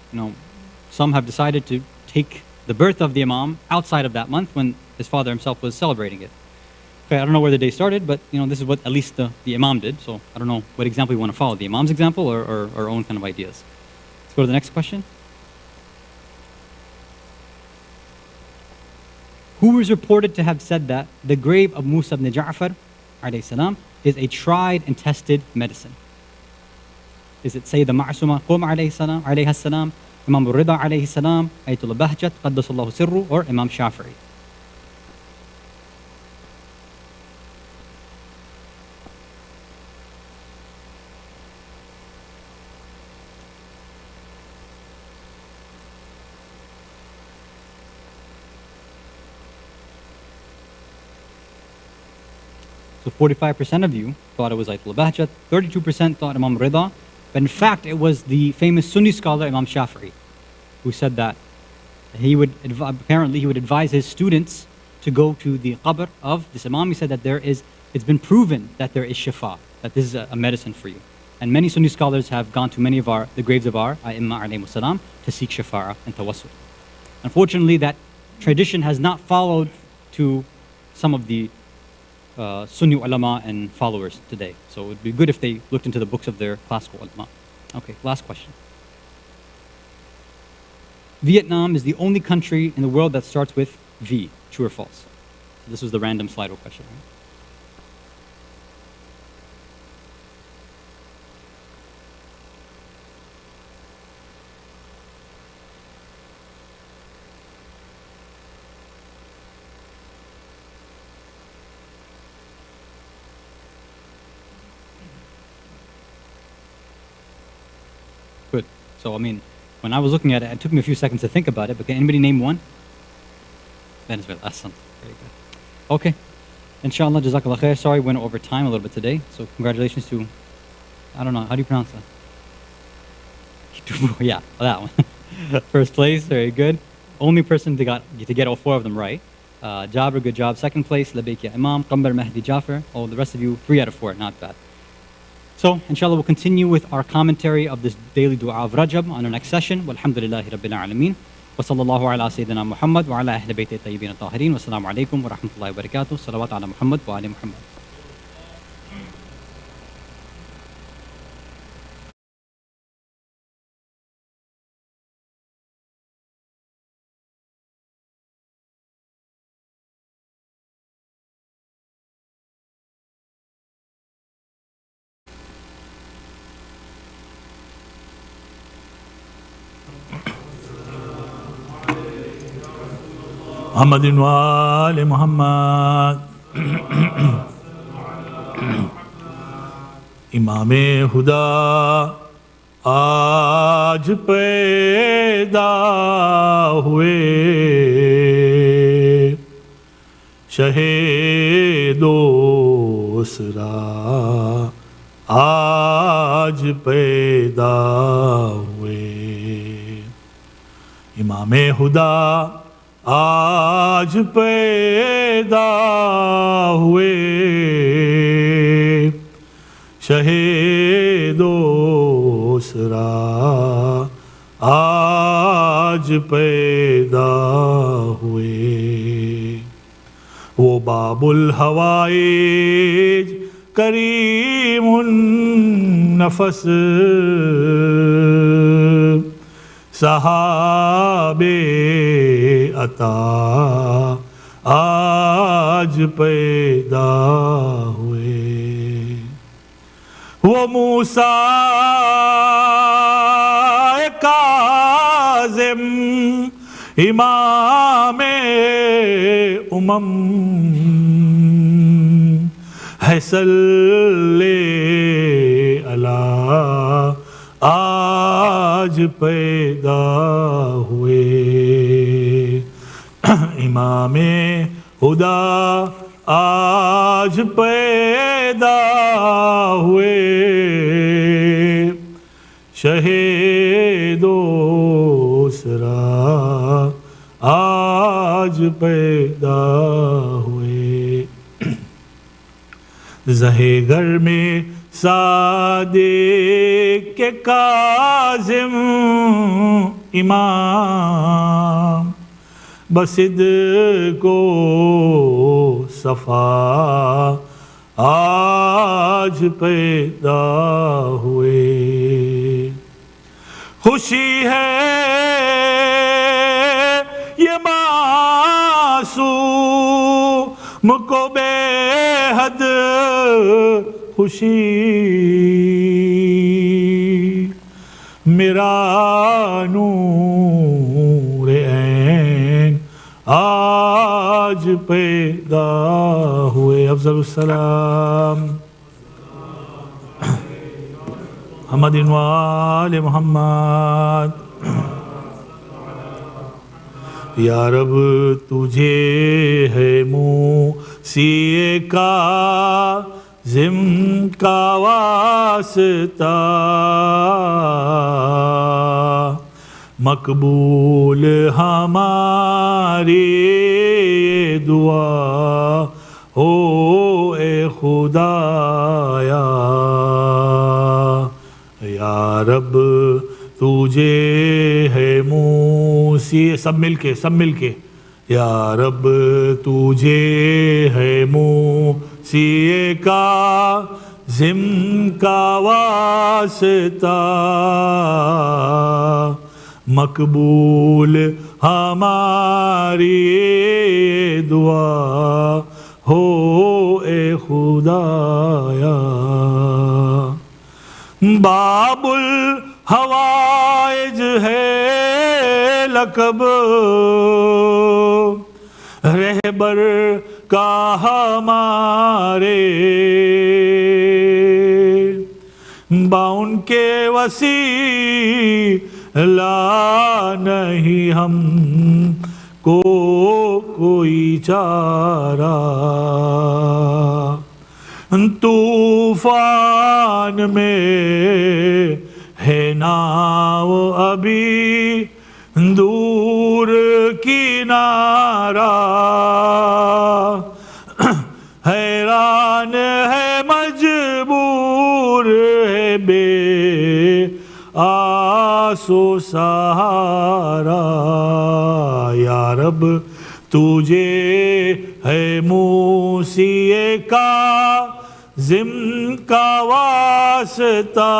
some have decided to take the birth of the Imam outside of that month when his father himself was celebrating it. Okay, I don't know where the day started, but this is what at least the Imam did. So I don't know what example you want to follow, the Imam's example or our own kind of ideas. Let's go to the next question. Who is reported to have said that the grave of Musa ibn Ja'far alayhi salam is a tried and tested medicine? Is it Sayyid Ma'asuma Qum alayhi salam, Imam al-Rida alayhi salam, Ayatollah Bahjat, Qaddasallahu Sirru, or Imam Shafi'i? So 45% of you thought it was Ayatollah Bahjat, 32% thought Imam Rida, but in fact it was the famous Sunni scholar Imam Shafi'i who said that apparently he would advise his students to go to the qabr of this Imam. He said that it's been proven that there is shifa, that this is a medicine for you. And many Sunni scholars have gone to many of the graves of our A'imma alayhimus salam to seek shafa'a and tawassul. Unfortunately, that tradition has not followed to some of the Sunni ulama and followers today. So it would be good if they looked into the books of their classical ulama. Okay, last question. Vietnam is the only country in the world that starts with V. True or false? So this was the random Slido question. Right? Good. So, when I was looking at it, it took me a few seconds to think about it, but can anybody name one? Venezuela. Hasan. Very good. Okay. Inshallah, Jazakallah khair. Sorry, we went over time a little bit today. So, congratulations to, I don't know, how do you pronounce that? Yeah, that one. First place, very good. Only person to get all 4 of them right. Jabir, good job. Second place, Labayk ya Imam, Qambar Mahdi Jafar. Oh, the rest of you, 3 out of 4, not bad. So, inshallah, we'll continue with our commentary of this daily dua of Rajab on our next session. Walhamdulillahi Rabbil Alameen. Wa sallallahu ala Sayyidina Muhammad wa ala ahli bayti tayyibin tahirin. Wa assalamu alaikum wa rahmatullahi wa barakatuh. Salawat ala Muhammad wa ali Muhammad. محمد وآل محمد इमाम खुदा आज पैदा हुए शहे दोसरा आज पैदा हुए इमाम खुदा आज पैदा हुए शहे दोसरा आज पैदा हुए वो बाबुल हवाइज करीमुन नफस صحاب عطا آج پیدا ہوئے، وہ موسیٰ کاظم امام امم ہے، صلی اللہ آج پیدا ہوئے، امام خدا آج پیدا ہوئے، شہید دوسرا آج پیدا ہوئے، زہے گھر میں صادق کے کاظم امام، بصدق کو صفا آج پیدا ہوئے، خوشی ہے یہ معصوم کو بے حد خوشی، میرا نور عین آج پیدا ہوئے، افضل السلام محمد و آل محمد۔ یا رب تجھے ہے موسیٰ کاظم کا واسطہ، مقبول ہماری دعا ہو اے خدایا، یا رب تجھے ہے موسیٰ، سب مل کے یا رب تجھے ہے موسیٰ کاظم کا واسطہ، مقبول ہماری دعا ہو اے خدایا، باب الحوائج ہے لقب رہبر کا ہمارے، با ان کے وسیلہ نہیں ہم کو کوئی چارہ، طوفان میں ہے ناؤ ابھی دور کنارہ، حیران ہے مجبور ہے بے آس و سہارا، یا رب تجھے ہے موسیٰ کاظم کا واسطہ،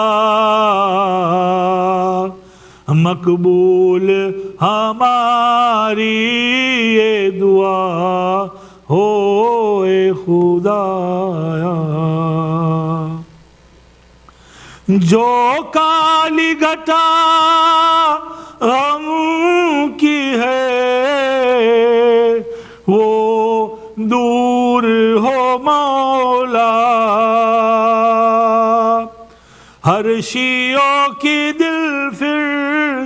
مقبول ہماری یہ دعا ہو اے خدایا، جو کالی گھٹا غم کی ہے وہ دور ہو مولا، ہر شیعوں کی دل پھر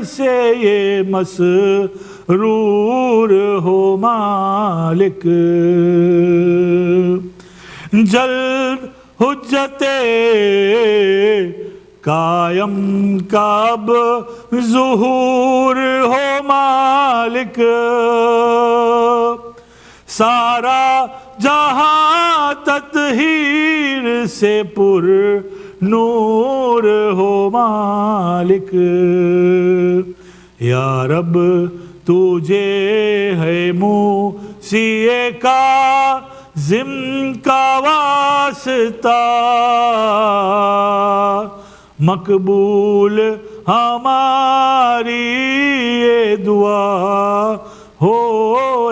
سے یہ مسرور ہو مالک، جلد حجت قائم کا اب ظہور ہو مالک، سارا جہاں تطہیر سے پر نور ہو مالک، یا رب تجھے ہے موسیٰ کاظم کا واسطہ، मकबूल हमारी ये दुआ हो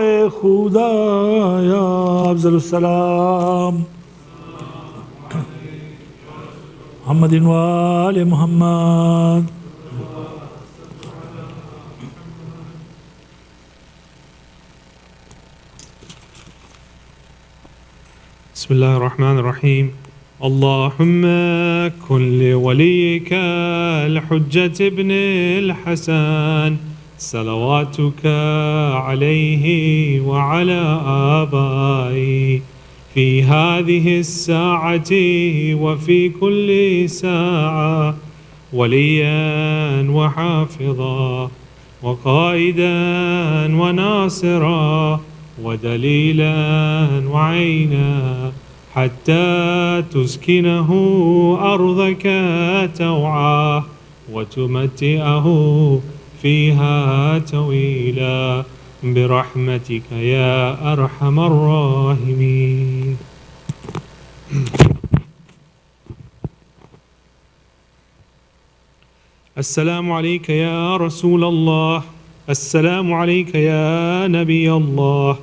ए खुदाया। अफ़ज़ल सलाम मोहम्मद व आले मोहम्मद। बिस्मिल्लाहिर रहमानिर रहीम। अल्लाहुम्मा कुन लिवलिय्यिका अल-हुज्जत इब्न अल-हसन सलवातुका अलैहि व अला आबाई في هذه الساعة وفي كل ساعة وليا وحافظا وقائدا وناصرا ودليلا وعينا حتى تسكنه أرضك توعا وتمتئه فيها طويلا برحمتك يا أرحم الراحمين. السلام عليك يا رسول الله، السلام عليك يا نبي الله،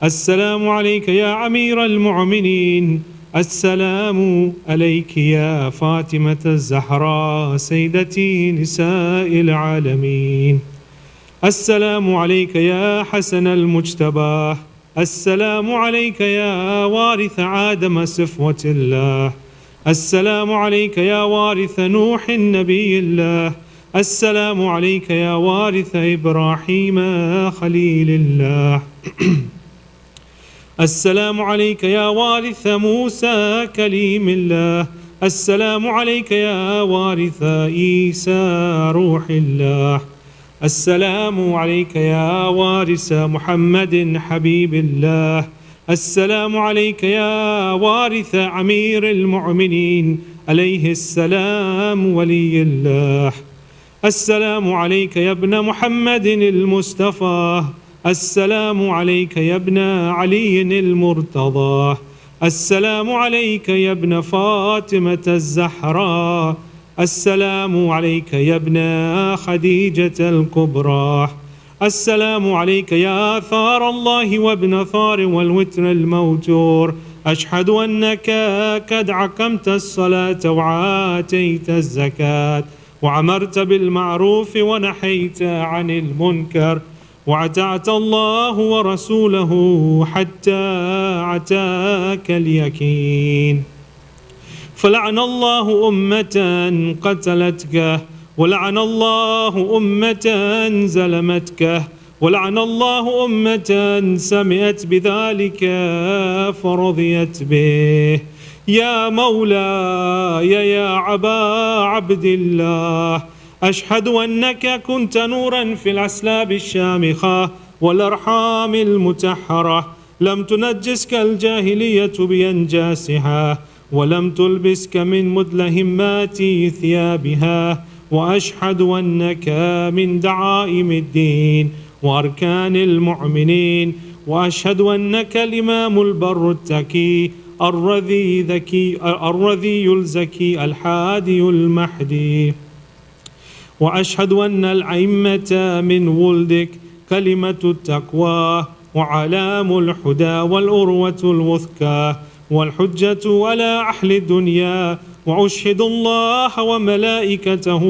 السلام عليك يا أمير المؤمنين، السلام عليك يا فاطمة الزهراء سيدتي نساء العالمين، السلام عليك يا حسن المجتبى، السلام عليك يا وارث آدم صفوة الله، السلام عليك يا وارث نوح النبي الله، السلام عليك يا وارث إبراهيم خليل الله، السلام عليك يا وارث موسى كليم الله، السلام عليك يا وارث عيسى روح الله، السلام عليك يا وارث محمد حبيب الله، السلام عليك يا وارث أمير المؤمنين عليه السلام ولي الله، السلام عليك يا ابن محمد المصطفى، السلام عليك يا ابن علي المرتضى، السلام عليك يا ابن فاطمة الزهراء، السلام عليك يا ابن خديجة الكبرى، السلام عليك يا ثار الله وابن ثار والوتر الموتور، أشهد أنك قد أقمت الصلاة وآتيت الزكاة وأمرت بالمعروف ونحيت عن المنكر وأطعت الله ورسوله حتى أتاك اليقين، فلعن الله أمة قتلتك ولعن الله أمة ظلمتك ولعن الله أمة سمعت بذلك فرضيت به. يا مولاي يا أبا عبد الله، أشهد أنك كنت نورا في الأسلاب الشامخة والأرحام المتحرة، لم تنجسك الجاهلية بأنجاسها ولم تلبسك من مدلهمات ثيابها، وأشهد أنك من دعائم الدين وأركان المؤمنين، وأشهد أنك الإمام البر التقي الرذي الزكي الحادي المهدي، وأشهد أن الأئمة من ولدك كلمة التقوى وعلام الهدى والأروة الوثقى والحجة على أهل الدنيا، وأشهد الله وملائكته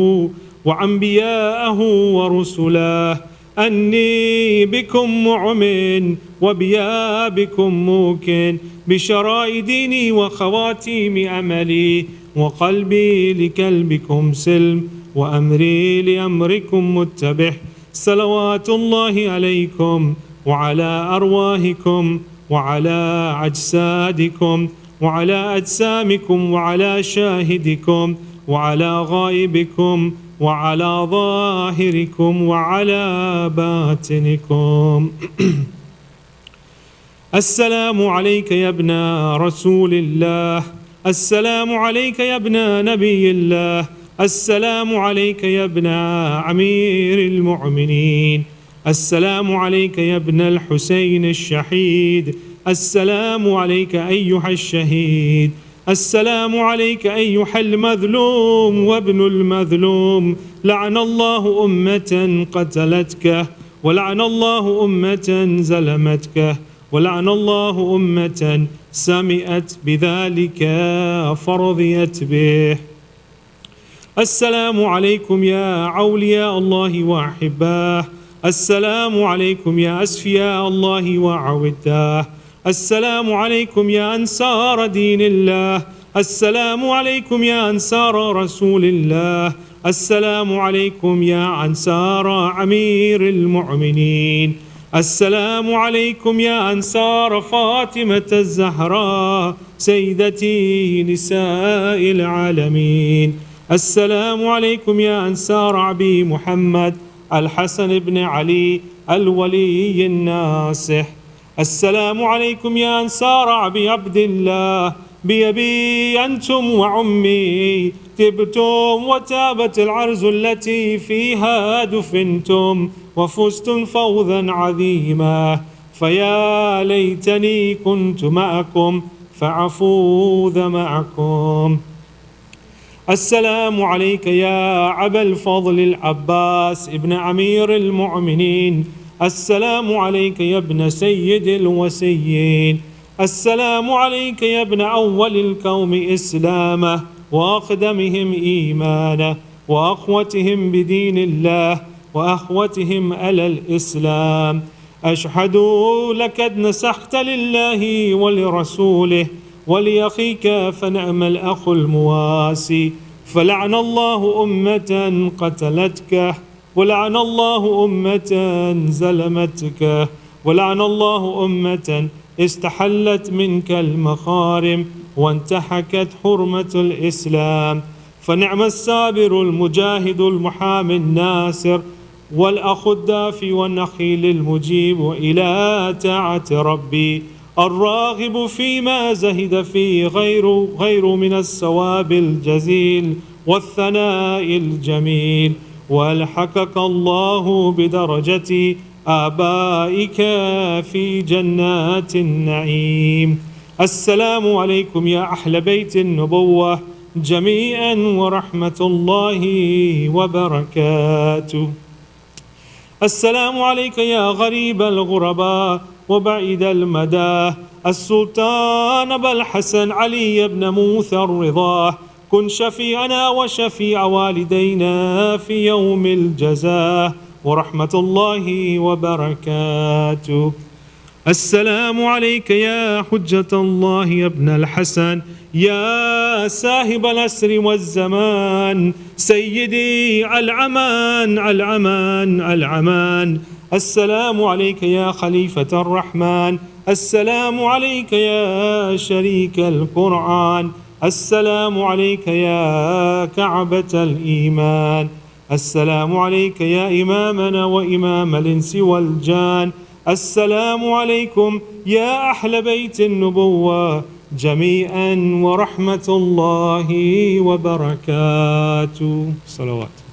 وأنبياءه ورسله أني بكم مؤمن وبيا بكم موقن بشرائع ديني وخواتيم أملي، وقلبي لكلبكم سلم وأمري لأمركم متبع، صلوات الله عليكم وعلى أرواحكم وعلى أجسادكم وعلى أجسامكم وعلى شاهدكم وعلى غائبكم وعلى ظاهركم وعلى باطنكم. السلام عليك يا ابن رسول الله، السلام عليك يا ابن نبي الله، السلام عليك يا ابن أمير المؤمنين، السلام عليك يا ابن الحسين الشهيد، السلام عليك أيها الشهيد، السلام عليك أيها المظلوم وابن المظلوم، لعن الله أمة قتلتك، ولعن الله أمة زلمتك، ولعن الله أمة سمعت بذلك فرضيت به. السلام عليكم يا أولياء الله وأحباه، السلام عليكم يا أسفياء الله وعوداه، السلام عليكم يا أنصار دين الله، السلام عليكم يا أنصار رسول الله، السلام عليكم يا أنصار أمير المؤمنين، السلام عليكم يا أنصار فاطمة الزهراء سيدتي نساء العالمين، السلام عليكم يا أنصار أبي محمد الحسن بن علي الولي الناصح، السلام عليكم يا أنصار أبي عبد الله بأبي أنتم وعمي، تبتم وتابت العرز التي فيها دفنتم وفزتم فوزا عظيما، فيا ليتني كنت معكم فأفوز معكم. السلام عليك يا أبا الفضل العباس ابن أمير المؤمنين، السلام عليك يا ابن سيد الوسيين، السلام عليك يا ابن أول القوم إسلامه وأقدمهم إيمانه وأخوتهم بدين الله وأخوتهم على الإسلام، أشهد لقد نسخت لله ولرسوله ولأخيك فنعم الأخ المواسي، فلعن الله أمة قتلتك، ولعن الله أمة زلمتك، ولعن الله أمة استحلت منك المخارم وانتحكت حرمة الإسلام، فنعم الصابر المجاهد المحامي الناصر والأخ الدافي والنخيل المجيب إلى طاعة ربي الراغب فيما زهد فيه غير من الثواب الجزيل والثناء الجميل، والحقك الله بدرجة آبائك في جنات النعيم. السلام عليكم يا أهل بيت النبوة جميعا ورحمة الله وبركاته. السلام عليك يا غريب الغرباء وبعيد المدى، السلطان أبا الحسن علي بن موسى الرضا، كن شفيعنا وشفيع والدينا في يوم الجزاء ورحمة الله وبركاته. السلام عليك يا حجة الله يا ابن الحسن، يا صاحب العصر والزمان، سيدي العمان العمان العمان، السلام عليك يا خليفة الرحمن، السلام عليك يا شريك القرآن، السلام عليك يا كعبة الإيمان، السلام عليك يا إمامنا وإمام الإنس والجان، السلام عليكم يا أهل بيت النبوة جميعا ورحمة الله وبركاته. صلوات.